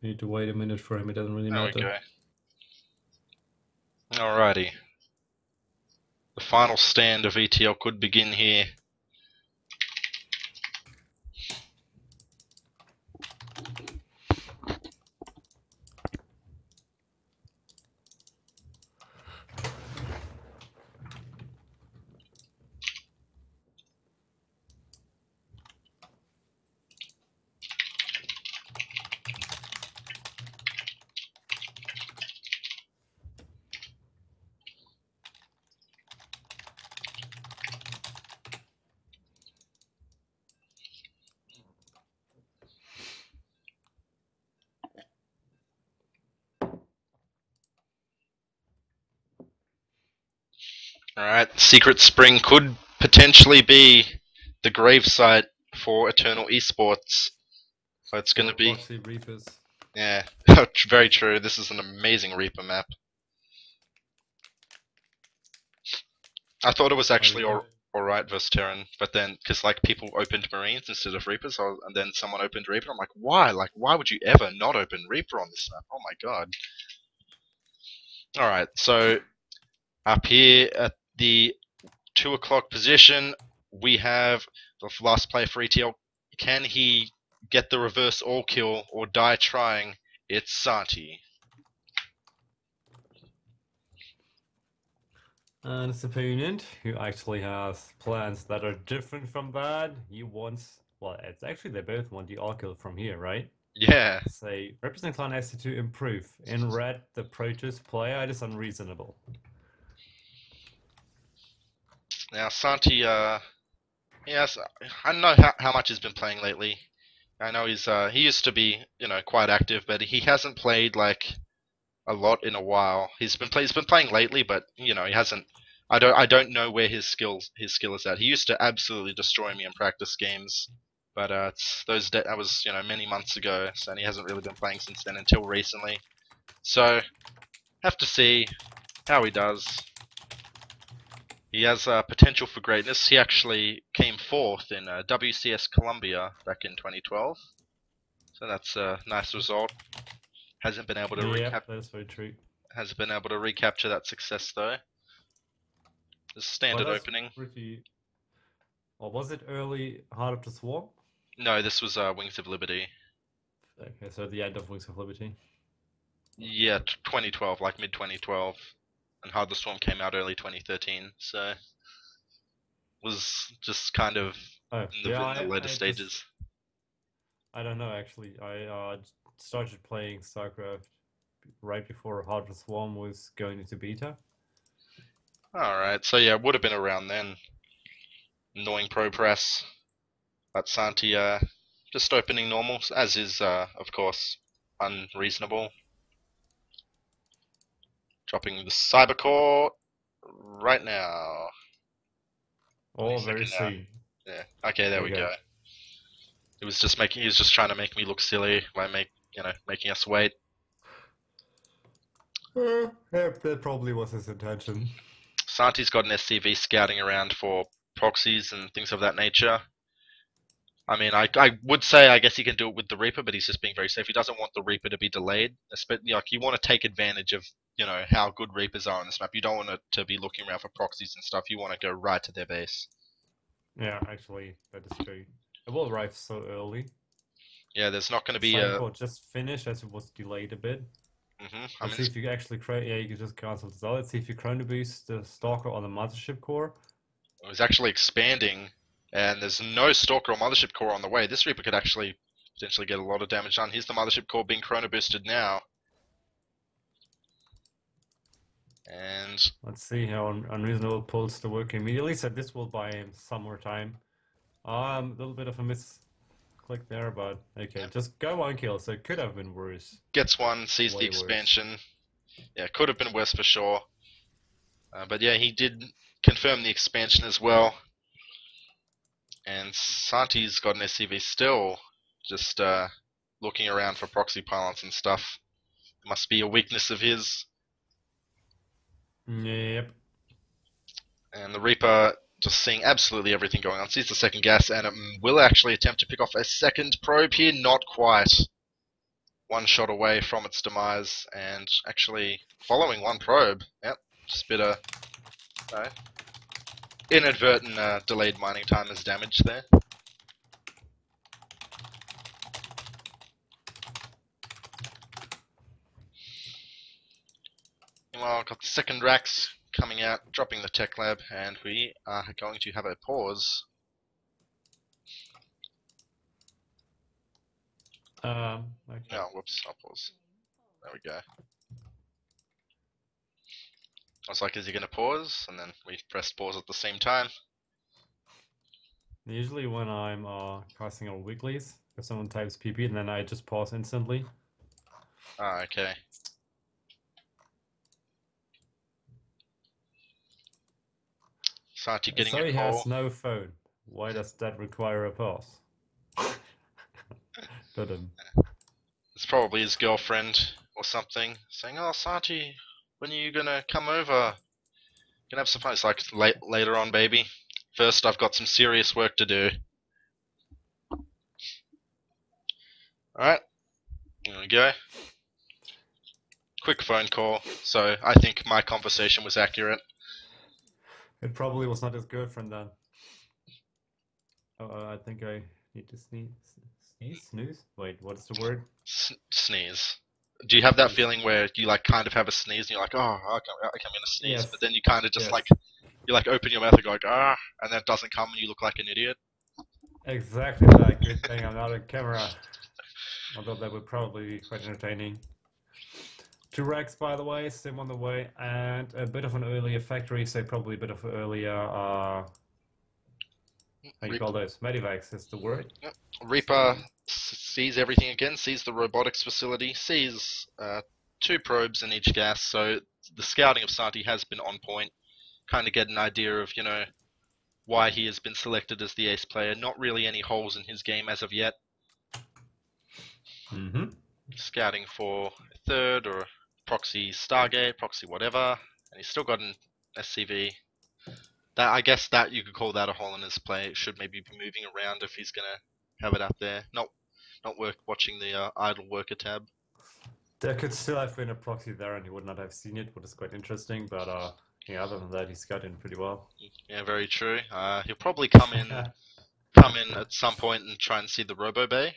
Need to wait a minute for him, it doesn't really matter. There we go. Alrighty. The final stand of ETL could begin here. Alright, Secret Spring could potentially be the gravesite for Eternal Esports. So it's going to be... Proxy Reapers. Yeah, very true. This is an amazing Reaper map. I thought it was actually alright versus Terran, but then, because like people opened Marines instead of Reapers, and then someone opened Reaper, I'm like, why? Like, why would you ever not open Reaper on this map? Oh my god. Alright, so up here at the 2 o'clock position, we have the last player for ETL. Can he get the reverse all kill or die trying? It's Santi. And his opponent, who actually has plans that are different from that, he wants, well, it's actually they both want the all kill from here, right? Yeah. Say, represent clan SC2 improve. In red, the Protoss player, it is unreasonable. Now Santi, yes, I don't know how much he's been playing lately. I know he used to be, quite active, but he hasn't played like a lot in a while. He's been playing lately, but he hasn't. I don't know where his skill is at. He used to absolutely destroy me in practice games, but that was many months ago, so he hasn't really been playing since then until recently. So have to see how he does. He has potential for greatness. He actually came fourth in WCS Columbia back in 2012, so that's a nice result. Hasn't been able to that's very true. Hasn't been able to recapture that success though. The standard opening. Or was it early Heart of the Swarm? No, this was Wings of Liberty. Okay, so the end of Wings of Liberty. Yeah, 2012, like mid 2012, and Heart of the Swarm came out early 2013. So was just kind of in the later stages. I don't know actually. I started playing StarCraft right before Heart of the Swarm was going into beta. Alright, so yeah, it would have been around then. Annoying pro press. But Santi just opening normal, as is of course unreasonable. Dropping the Cybercore right now. Oh, very soon. Yeah. Okay, there we go. He was just trying to make me look silly by making us wait. That probably was his intention. Santi's got an SCV scouting around for proxies and things of that nature. I mean, I would say I guess he can do it with the Reaper, but he's just being very safe. He doesn't want the Reaper to be delayed. Especially, like, you want to take advantage of how good Reapers are on this map. You don't want it to be looking around for proxies and stuff. You want to go right to their base. Yeah, actually, that is true. It will arrive so early. Yeah, there's not going to be Cybercore just finished as it was delayed a bit. Let's see if you actually you can just cancel this out. Let's see if you chrono boost the Stalker on the Mothership core. It was actually expanding, and there's no Stalker or Mothership core on the way. This Reaper could actually potentially get a lot of damage done. Here's the Mothership core being chrono boosted now. And let's see how unreasonable pulls to work immediately. So this will buy him some more time. A little bit of a misclick there, but okay, just go one kill. So it could have been worse. Gets one, sees the expansion. Yeah, could have been worse for sure. But yeah, he did confirm the expansion as well. And Santi's got an SCV still, just looking around for proxy pylons and stuff. Must be a weakness of his. Yep. And the Reaper just seeing absolutely everything going on. Sees the second gas, and it will actually attempt to pick off a second probe here. Not quite. One shot away from its demise, and actually following one probe. Yep, just a bit of inadvertent delayed mining time as damage there. Meanwhile, got the second Rax coming out, dropping the tech lab, and we are going to have a pause. Okay. Oh, whoops, I'll pause. There we go. I was like, is he going to pause? And then we pressed pause at the same time. Usually when I'm casting on weeklies, if someone types PP, and then I just pause instantly. Ah, okay. Sati getting So a he call. has no phone. Why does that require a pause? It's probably his girlfriend or something saying, "Oh, Sati, when are you gonna come over? Gonna have some fun." It's like later on, baby. First, I've got some serious work to do. Alright, here we go. Quick phone call, so I think my conversation was accurate. It probably was not his girlfriend then. Oh, I think I need to sneeze. Sneeze? Snooze? Wait, what is the word? Sneeze. Do you have that feeling where you like kind of have a sneeze and you're like, oh, I'm gonna sneeze, Yes. but then you kind of just Yes. like, you like open your mouth and go like, ah, and then it doesn't come and you look like an idiot? Exactly that. Good thing I'm not on camera. Although that would probably be quite entertaining. 2 racks, by the way, sim on the way, and a bit of an earlier factory, so probably a bit of earlier, how you call those? Medivacs is the word. Yep. Reaper sees everything again, sees the robotics facility, sees 2 probes in each gas, so the scouting of Santi has been on point. Kind of get an idea of, you know, why he has been selected as the ace player. Not really any holes in his game as of yet. Scouting for a third or proxy Stargate, proxy whatever, and he's still got an SCV. That, I guess that you could call that a hole in his play. It should maybe be moving around if he's gonna have it out there. Not watching the idle worker tab. There could still have been a proxy there and he would not have seen it, which is quite interesting, but yeah, other than that, he's got in pretty well. Yeah, very true. He'll probably come in at some point and try and see the Robo Bay,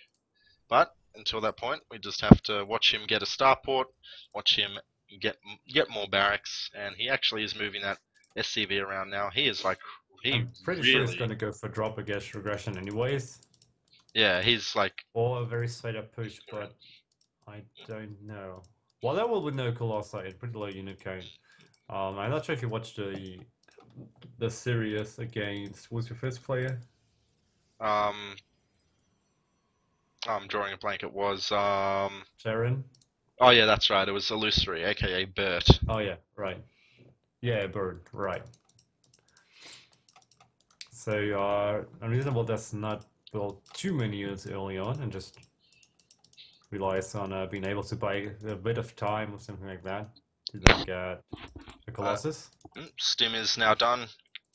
but until that point, we just have to watch him get a starport, watch him get more barracks, and he actually is moving that SCV around now. He is like, I'm pretty sure he's going to go for drop against regression anyways. Yeah, he's like, or a very straight up push, but I don't know. Well, there will be no Colossi at pretty low unit count. I'm not sure if you watched the series against, who was your first player? I'm drawing a blank. It was Sharon. Oh yeah, that's right. It was Illusory, aka Bert. Oh yeah, right. Yeah, Bird, right. So unreasonable does not build too many units early on and just relies on being able to buy a bit of time or something like that to then get a Colossus. Stim is now done.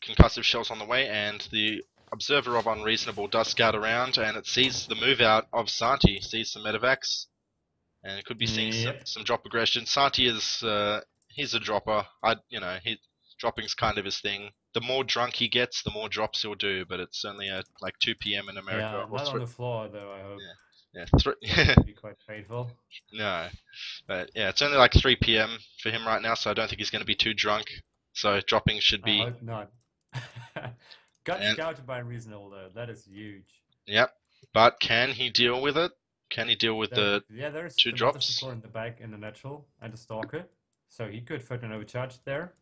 Concussive shells on the way, and the Observer of Unreasonable does scout around, and it sees the move out of Santi. Sees some medevacs, and it could be seeing some drop aggression. Santi is he's a dropper. Dropping's kind of his thing. The more drunk he gets, the more drops he'll do. But it's only at like 2 p.m. in America. Yeah, not on the floor though. I hope. Yeah, It'd be quite painful. No, but yeah, it's only like 3 p.m. for him right now, so I don't think he's going to be too drunk. So dropping should be. I hope not. Got scouted by Unreasonable though. That is huge. Yep, but can he deal with it? Can he deal with there's 2 drops? In the back in the natural and the stalker, so he could fit an overcharge there.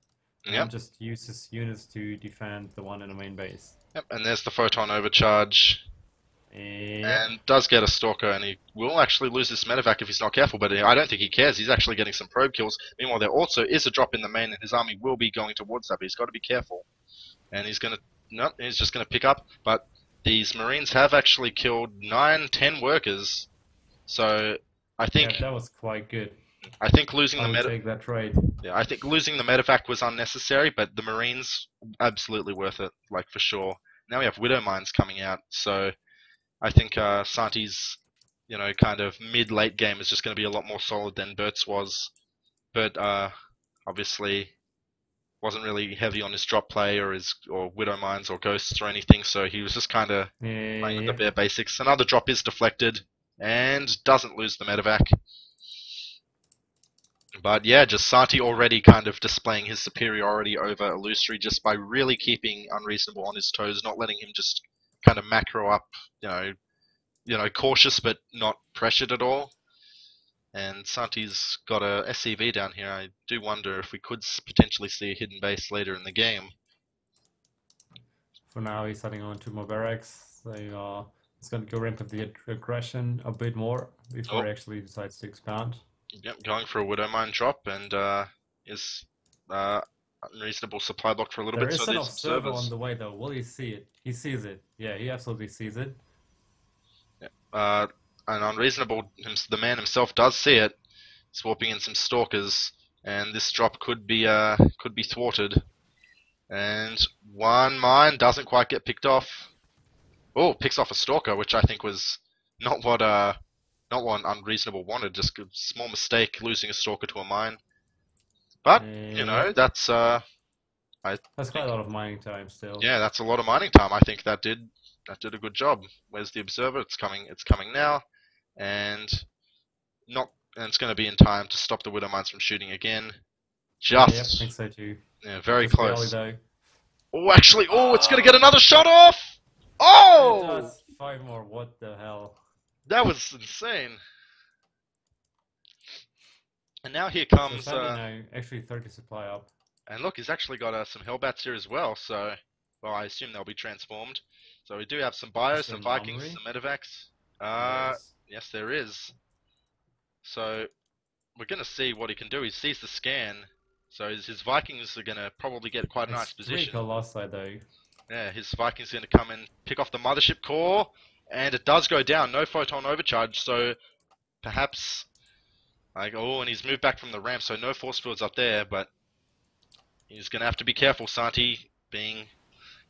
Yep. And just use his units to defend the one in the main base. Yep, and there's the photon overcharge. Yep. and does get a Stalker, and he will actually lose this medevac if he's not careful, but I don't think he cares. He's actually getting some probe kills. Meanwhile, there also is a drop in the main, and his army will be going towards that, but he's got to be careful. And he's going to... No, he's just going to pick up, but these Marines have actually killed 9, 10 workers, so I think... Yeah, that was quite good. I think losing I the would take that trade. Yeah, I think losing the medevac was unnecessary, but the Marines, absolutely worth it, like for sure. Now we have Widow Mines coming out, so I think Santi's, kind of mid-late game is just going to be a lot more solid than Bert's was. Bert, obviously, wasn't really heavy on his drop play or Widow Mines or Ghosts or anything, so he was just kind of playing with the Yep. bare basics. Another drop is deflected, and doesn't lose the medevac. But yeah, just Santi already kind of displaying his superiority over Illusory just by really keeping Unreasonable on his toes, not letting him just kind of macro up, cautious but not pressured at all. And Santi's got a SCV down here. I do wonder if we could potentially see a hidden base later in the game. For now, he's heading on to more barracks. He's going to go ramp up the aggression a bit more before he actually decides to expand. Yep, going for a Widow Mine drop, and is unreasonable supply block for a little There bit. is So an these observer observers, on the way, though. Will he see it? He sees it. Yeah, he absolutely sees it. and Unreasonable, the man himself, does see it, swapping in some stalkers, and this drop could be thwarted. And one mine doesn't quite get picked off. Oh, picks off a stalker, which I think was not what Unreasonable wanted. Just a small mistake losing a stalker to a mine. But Yep. that's I That's quite think, a lot of mining time still. yeah, that's a lot of mining time. I think that did a good job. Where's the observer? It's coming now, and not and it's going to be in time to stop the Widow Mines from shooting again. Yep, I Just think so too. very Just barely close. though. Oh, actually, it's going to get Ah! another shot off. And it Oh, does. 5 more. What the hell? that was insane. And now here So comes, Sandy now actually 30 supply up. and look, he's actually got some Hellbats here as well. So, well, I assume they'll be transformed. So we do have some Is bios, there some an Vikings, armory? some medevacs. There is. Yes, there is. So we're going to see what he can do. He sees the scan, so his Vikings are going to probably get quite a nice It's 3 position. Colossi though. Yeah, his Vikings are going to come and pick off the mothership core, and it does go down. No photon overcharge, so perhaps and he's moved back from the ramp, so no force fields up there, but he's going to have to be careful. Santi be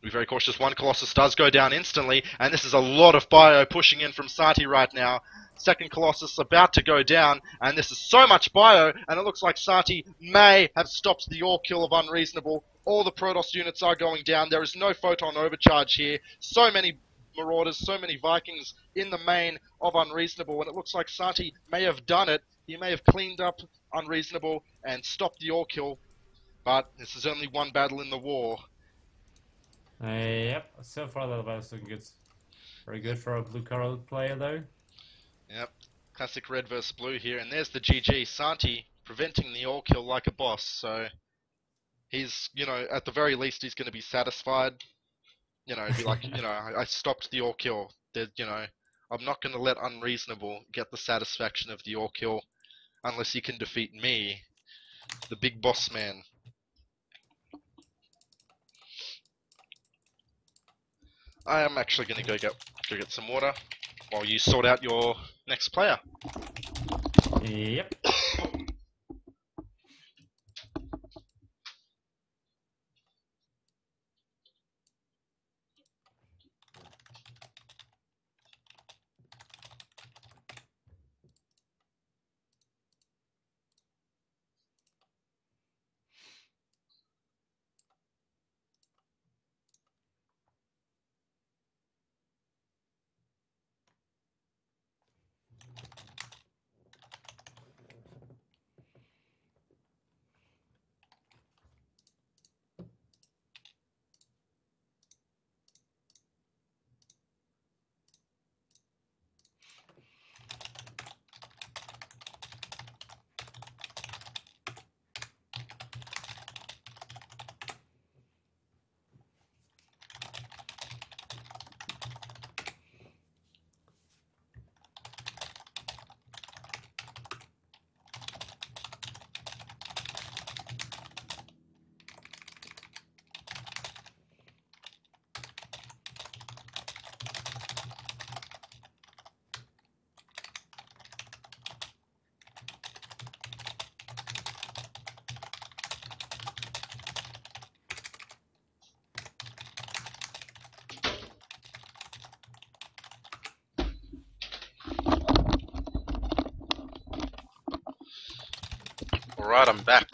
very cautious. One Colossus does go down instantly, and this is a lot of bio pushing in from Santi right now. Second Colossus about to go down, and this is so much bio, and it looks like Santi may have stopped the ore kill of Unreasonable. All the Protoss units are going down. There is no photon overcharge here. So many Marauders, so many Vikings in the main of Unreasonable, and it looks like Santi may have done it. He may have cleaned up Unreasonable and stopped the ore kill, but this is only one battle in the war. Yep, so far that was looking good. Very good for a blue color player though. Yep, classic red versus blue here, and there's the GG. Santi preventing the all kill like a boss, so he's, at the very least he's going to be satisfied. Be like, I stopped the all kill. I'm not going to let Unreasonable get the satisfaction of the all kill unless he can defeat me, the big boss man. I am actually going to go get some water while you sort out your next player. Yep. Alright, I'm back.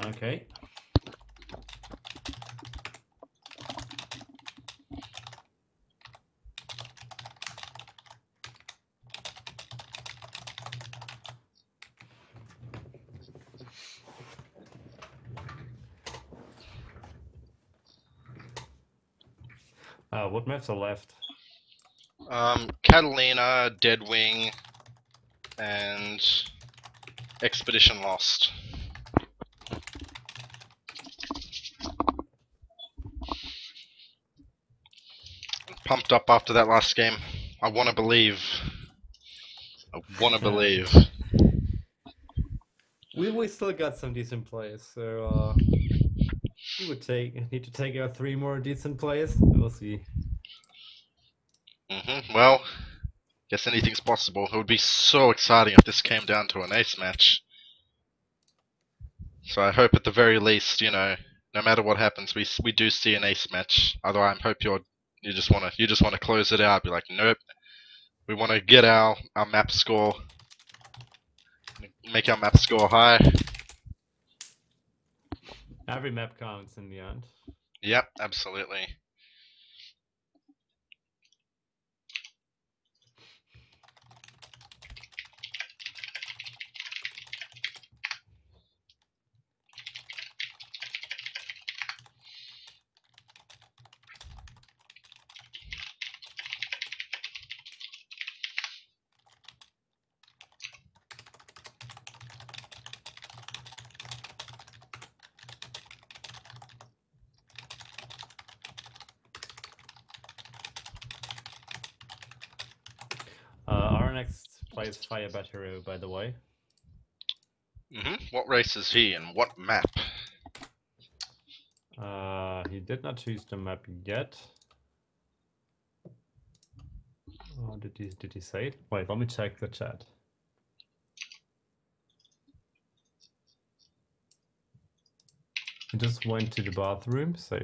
Okay. What maps are left? Catalina, Deadwing, and Expedition Lost. Pumped up after that last game. I want to believe. I want to believe. We still got some decent players, so we would need to take out 3 more decent players. We'll see. Well, guess anything's possible. It would be so exciting if this came down to an ace match. So I hope at the very least, you know, no matter what happens, we do see an ace match. Otherwise, I hope you just wanna close it out. Be like, nope, we want to get our map score, make our map score high. Every map counts in the end. Yep, absolutely. Our next player is Fire Battery, by the way. What race is he and what map? He did not choose the map yet. Oh, did he say it? Wait, let me check the chat. He just went to the bathroom, so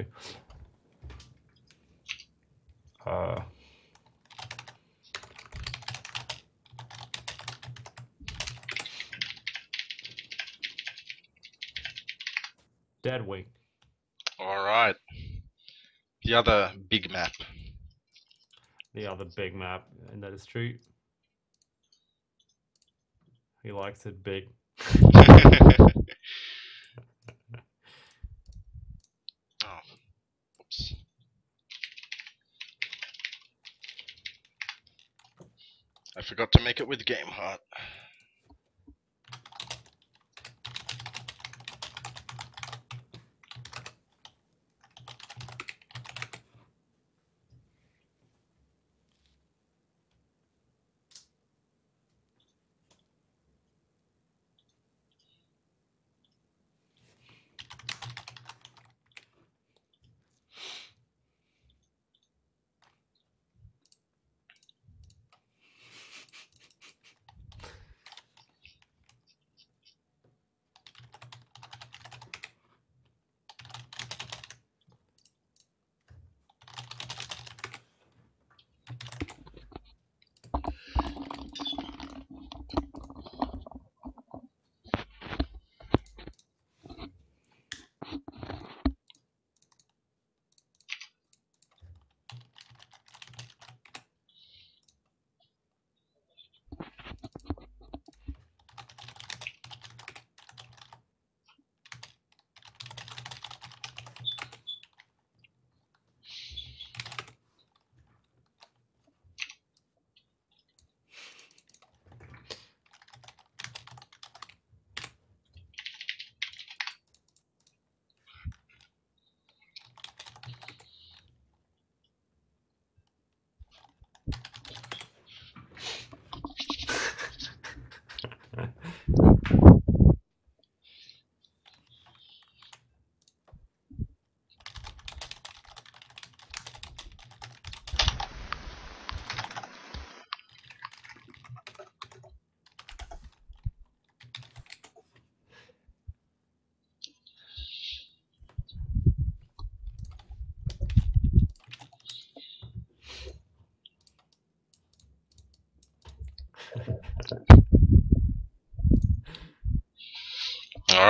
Deadwing. Alright. The other big map. The other big map, and that is true. He likes it big. Oh, oops. I forgot to make it with Game Heart.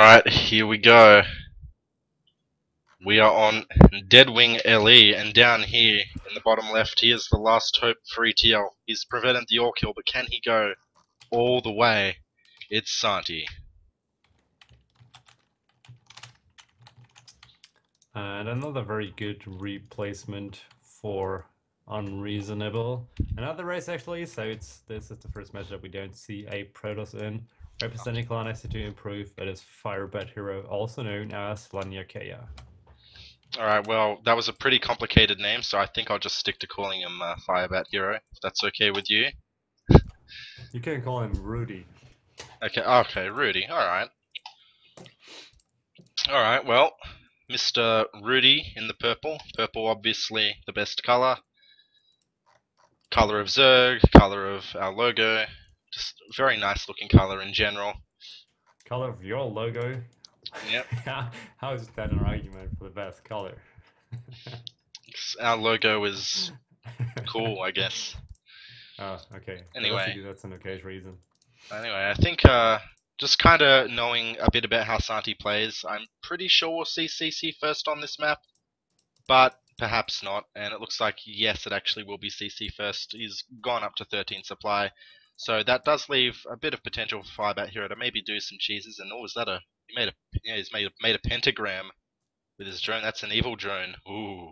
Alright, here we go. We are on Deadwing LE, and down here in the bottom left, here's the last hope for ETL. He's prevented the ore kill, but can he go all the way? It's Santi. And another very good replacement for Unreasonable. Another race actually, so this is the first match that we don't see a Protoss in. Representing Clan SC2 Improve, it is Firebat Hero, also known as Lanyakea. Alright, well, that was a pretty complicated name, so I think I'll just stick to calling him Firebat Hero, if that's okay with you. You can call him Rudy. Okay, Rudy, alright. Alright, well, Mr. Rudy in the purple. Purple, obviously, the best color. Color of Zerg, color of our logo. Just a very nice looking color in general. Color of your logo? Yep. How is that an argument for the best color? Our logo is cool, I guess. Oh, okay. Anyway. That's an okay reason. Anyway, I think just kind of knowing a bit about how Santi plays, I'm pretty sure we'll see CC first on this map, but perhaps not. And it looks like, yes, it actually will be CC first. He's gone up to 13 supply, so that does leave a bit of potential for Firebat Hero to maybe do some cheeses. And oh, is that a he's made a pentagram with his drone. That's an evil drone. Ooh,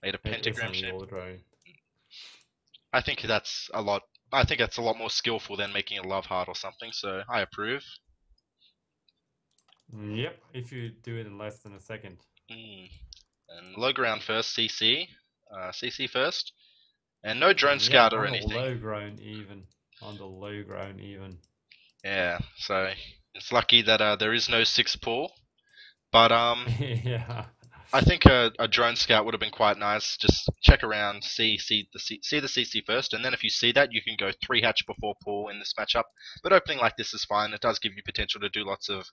made a pentagram shape. Drone. I think that's a lot. I think that's a lot more skillful than making a love heart or something. So I approve. Yep, if you do it in less than a second. And low ground first, CC. CC first. And no drone scout or anything. On the low ground even. Yeah, so it's lucky that there is no 6 pull. But yeah. I think a drone scout would have been quite nice. Just check around, see the CC first, and then if you see that, you can go 3 hatch before pull in this matchup. But opening like this is fine. It does give you potential to do lots of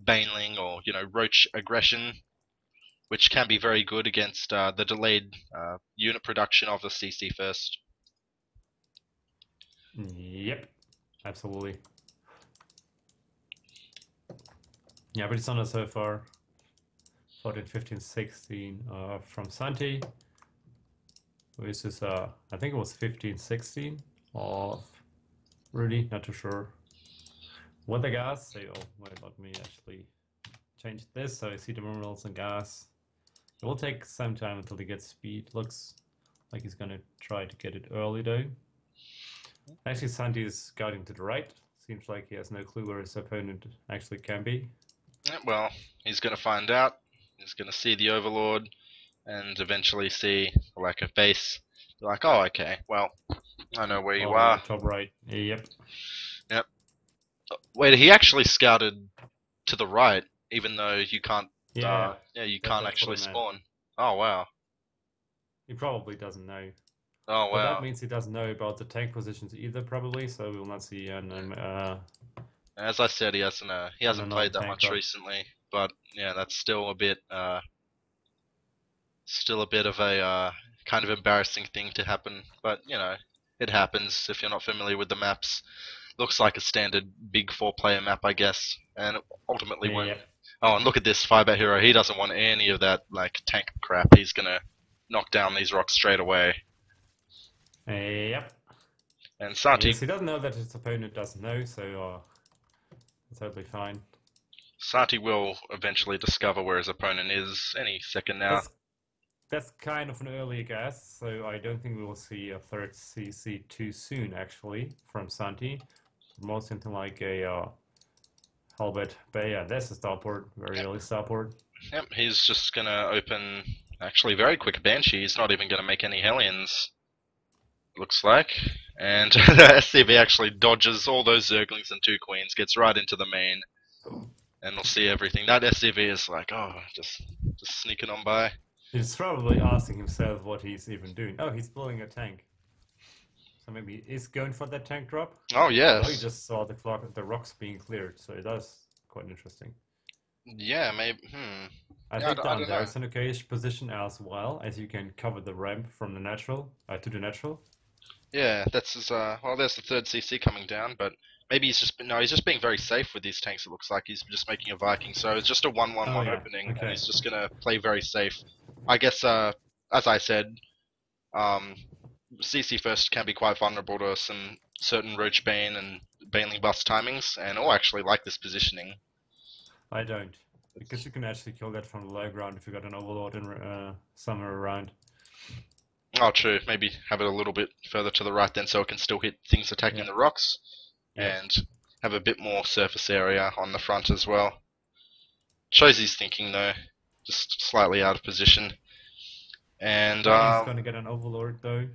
baneling or roach aggression, which can be very good against the delayed unit production of the CC first. Yep, absolutely. Yeah, but it's on us so far. 14, 15, 16 from Santi. This is, I think it was 15, 16 of Rudy, not too sure. What the gas? So, wait, let me actually change this so I see the minerals and gas. It will take some time until he gets speed. Looks like he's gonna try to get it early though. Actually, Santi is scouting to the right. Seems like he has no clue where his opponent actually can be. Yeah, well, he's gonna find out. He's gonna see the Overlord and eventually see like a base. Be like, oh, okay, well, I know where you are. Top right. Yep. Yep. Wait, he actually scouted to the right, even though you can't. Yeah. You can't actually spawn. Oh wow. He probably doesn't know. Oh wow. But that means he doesn't know about the tank positions either, probably. So we will not see As I said, he hasn't played that much recently, but yeah, that's still a bit of a kind of embarrassing thing to happen. But it happens if you're not familiar with the maps. Looks like a standard big 4-player map, I guess, and ultimately when. Oh, and look at this Firebat Hero. He doesn't want any of that like tank crap. He's gonna knock down these rocks straight away. Yep. And Santi. Yes, he doesn't know that his opponent doesn't know, so it's totally fine. Santi will eventually discover where his opponent is any second now. That's kind of an early guess, so I don't think we will see a third CC too soon, actually, from Santi. More something like a Halbert Bay. Yeah, that's a starport, very early starport. Yep, he's just gonna open, actually, very quick Banshee. He's not even gonna make any Hellions, looks like. And the SCV actually dodges all those Zerglings and 2 Queens, gets right into the main, and we'll see everything. That SCV is like, oh, just sneaking on by. He's probably asking himself what he's even doing. Oh, he's building a tank. So maybe he's going for that tank drop? Oh, yes. Oh, he just saw the rocks being cleared, so that's quite interesting. Yeah, maybe, I think down there is an okay position as well, as you can cover the ramp from the natural, to the natural. Yeah, that's well, there's the 3rd CC coming down, but maybe he's just being very safe with these tanks. It looks like he's just making a Viking. So it's just a 1-1-1 Oh yeah. opening, and Okay. he's just gonna play very safe. I guess, as I said, um, CC first can be quite vulnerable to some certain Roach Bane and Baneling bust timings, and I actually like this positioning. I don't. Because It's, you can actually kill that from the low ground if you got an overlord in somewhere around. oh, true. Maybe have it a little bit further to the right then, so it can still hit things attacking Yeah. the rocks, Yep. and have a bit more surface area on the front as well. Shows he's thinking though, just slightly out of position. And Vining's gonna get an overlord though.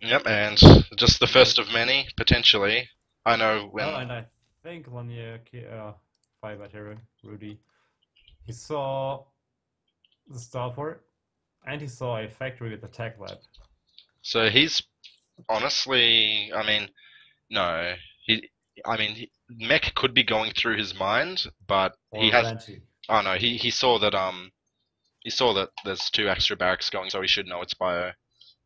yep, and just the Yep. first of many potentially. I know Oh, when. and I think Lanya, Five hero, Rudy, he saw the starport and he saw a factory with a tech lab. So he's honestly, I mean, no, he. I mean, mech could be going through his mind, but he Or has. Banshee. Oh no, he saw that he saw that there's two extra barracks going, so he should know it's bio.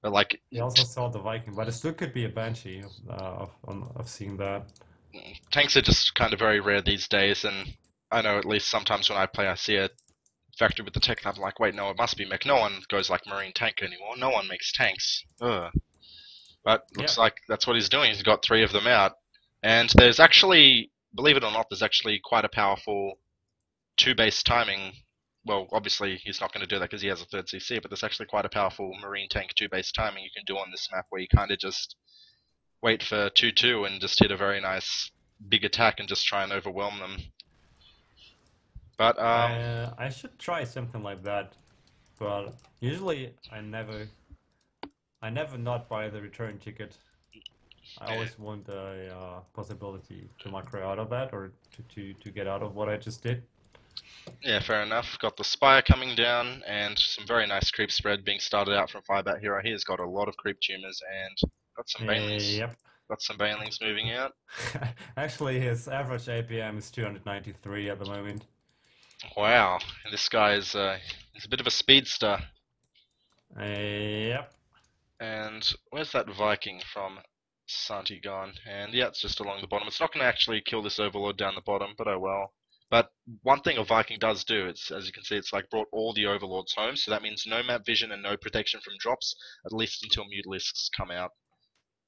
But like, He also saw the Viking, but it still could be a Banshee. I've seen that. tanks are just kind of very rare these days, and I know at least sometimes when I play, I see a factory with the tech lab. I'm like, wait, no, it must be mech. No one goes like marine tank anymore. No one makes tanks. Ugh. But Yeah. looks like that's what he's doing. He's got three of them out, and there's actually, believe it or not, there's actually quite a powerful two-base timing. Well, obviously he's not going to do that because he has a third CC, but there's actually quite a powerful marine tank two-base timing you can do on this map where you kind of just wait for 2-2 and just hit a very nice big attack and just try and overwhelm them. But I should try something like that, but usually I never not buy the return ticket. I yeah, always want a possibility to macro out of that or to get out of what I just did. yeah, fair enough. Got the Spire coming down and some very nice creep spread being started out from Firebat Hero. He has got a lot of creep tumors and got some banelings. Yep. Got some banelings moving out. Actually, his average APM is 293 at the moment. Wow, this guy is he's a bit of a speedster. Yep. And where's that Viking from Santi gone? And yeah, it's just along the bottom. It's not going to actually kill this Overlord down the bottom, but oh well. But one thing a Viking does do, it's as you can see, it's like brought all the Overlords home, so that means no map vision and no protection from drops, at least until Mutilisks come out.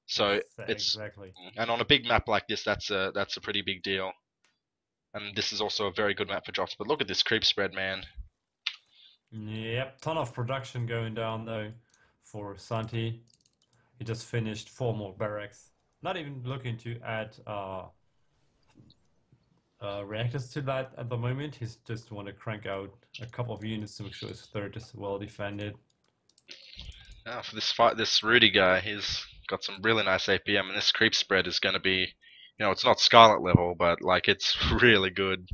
So it's Exactly. and on a big map like this, that's a pretty big deal. And this is also a very good map for drops. But look at this creep spread, man. Yep. Ton of production going down though for Santi. He just finished 4 more barracks. Not even looking to add reactors to that at the moment. He's just want to crank out a couple of units to make sure his third is well defended. Now for this fight, this Rudy guy, he's got some really nice APM, and this creep spread is going to be, it's not Scarlet level, but like it's really good.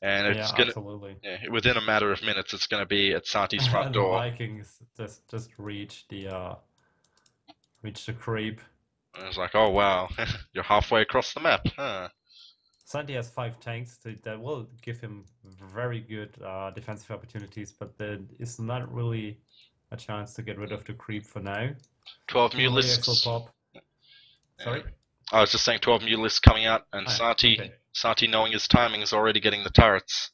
And Yeah, it's gonna, absolutely. yeah, within a matter of minutes, it's going to be at Santi's front The door. Vikings just reach the creep. And it's like, oh wow, you're halfway across the map, huh? Santi has 5 tanks that will give him very good defensive opportunities, but there is not really a chance to get rid of the creep for now. 12 Two Heliax will Mutalisks. pop. Yeah. Sorry? I was just saying 12 Mutalisks coming out, and Ah, Santi, okay. Santi knowing his timing is already getting the turrets.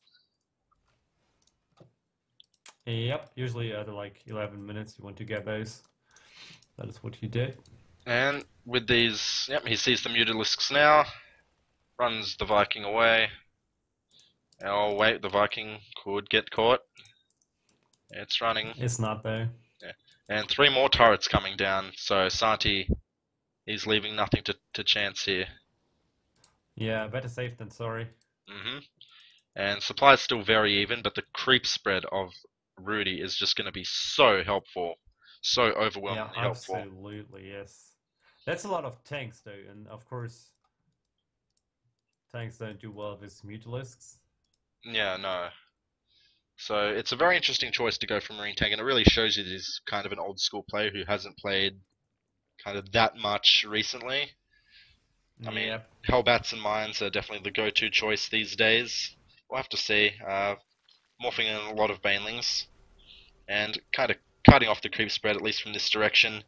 Yep, usually at like 11 minutes you want to get those. That is what he did. And with these, yep, he sees the Mutalisks now, runs the Viking away. Oh wait, the Viking could get caught. It's running. It's not though. Yeah. And three more turrets coming down, so Santi, he's leaving nothing to chance here. Yeah, better safe than sorry. And supply's still very even, but the creep spread of Rudy is just going to be so helpful. So Yeah, overwhelmingly helpful. absolutely, yes. That's a lot of tanks though, and of course tanks don't do well with Mutalisks. Yeah, no. So it's a very interesting choice to go for Marine Tank, and it really shows you that he's kind of an old school player who hasn't played kind of that much recently. I mean, Yep. Hellbats and Mines are definitely the go-to choice these days. We'll have to see. Morphing in a lot of Banelings, and kind of cutting off the creep spread, at least from this direction.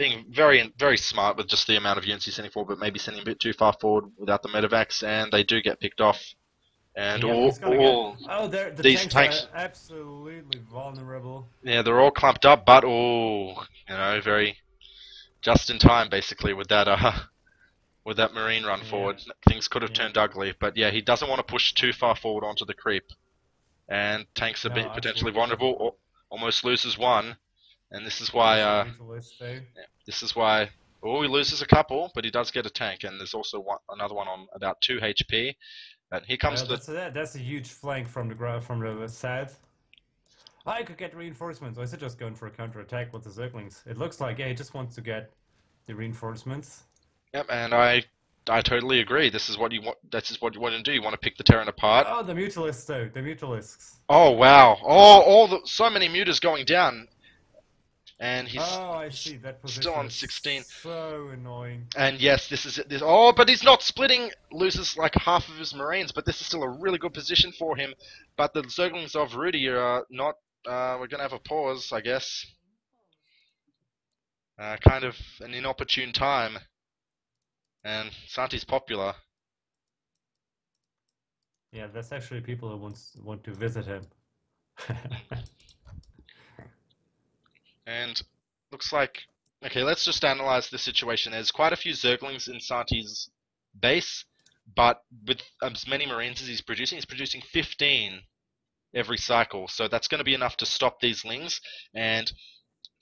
being very smart with just the amount of units he's sending forward, but maybe sending a bit too far forward without the medevacs, and they do get picked off. And Yeah, he's gonna get. all Oh, the these tanks are tanks, absolutely vulnerable. yeah, they're all clumped up, but very just in time, basically, with that marine run Yeah, forward. Things could have yeah. turned ugly, but yeah, he doesn't want to push too far forward onto the creep. And tanks a No, bit potentially absolutely not. vulnerable, or almost loses one. And this is There's the why, mutualist though. yeah, this is why, he loses a couple, but he does get a tank, and there's also another one on about 2 HP. And here comes the, That's a huge flank from the south. I could get reinforcements. I should just going for a counter attack with the Zerglings. It looks like he just wants to get the reinforcements. yep, and I totally agree. This is what you want. This is what you want to do. You want to pick the Terran apart. Oh, the mutalists though. The mutalists. Oh wow! So many mutas going down, and he's Oh, I see. That position still on is 16. so annoying. And yes, this is this. Oh, but he's not splitting. Loses like half of his marines, but this is still a really good position for him. But the Zerglings of Rudy are not. We're gonna have a pause, I guess. Kind of an inopportune time. And Santi's popular. Yeah, that's actually people who want to visit him. And looks like, okay, let's just analyze the situation. There's quite a few Zerglings in Santi's base, but with as many Marines as he's producing 15 every cycle. So that's going to be enough to stop these Lings. And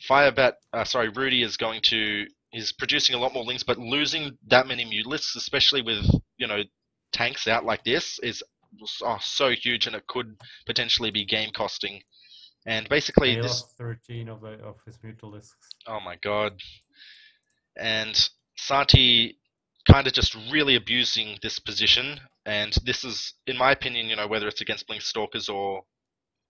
Rudy is producing a lot more Lings, but losing that many Mutalisks, especially with, tanks out like this, is so huge, and it could potentially be game costing. And basically, He this. lost 13 of his mutalisks. Oh my god. And Santi kind of just really abusing this position. And this is, in my opinion, whether it's against Blink Stalkers or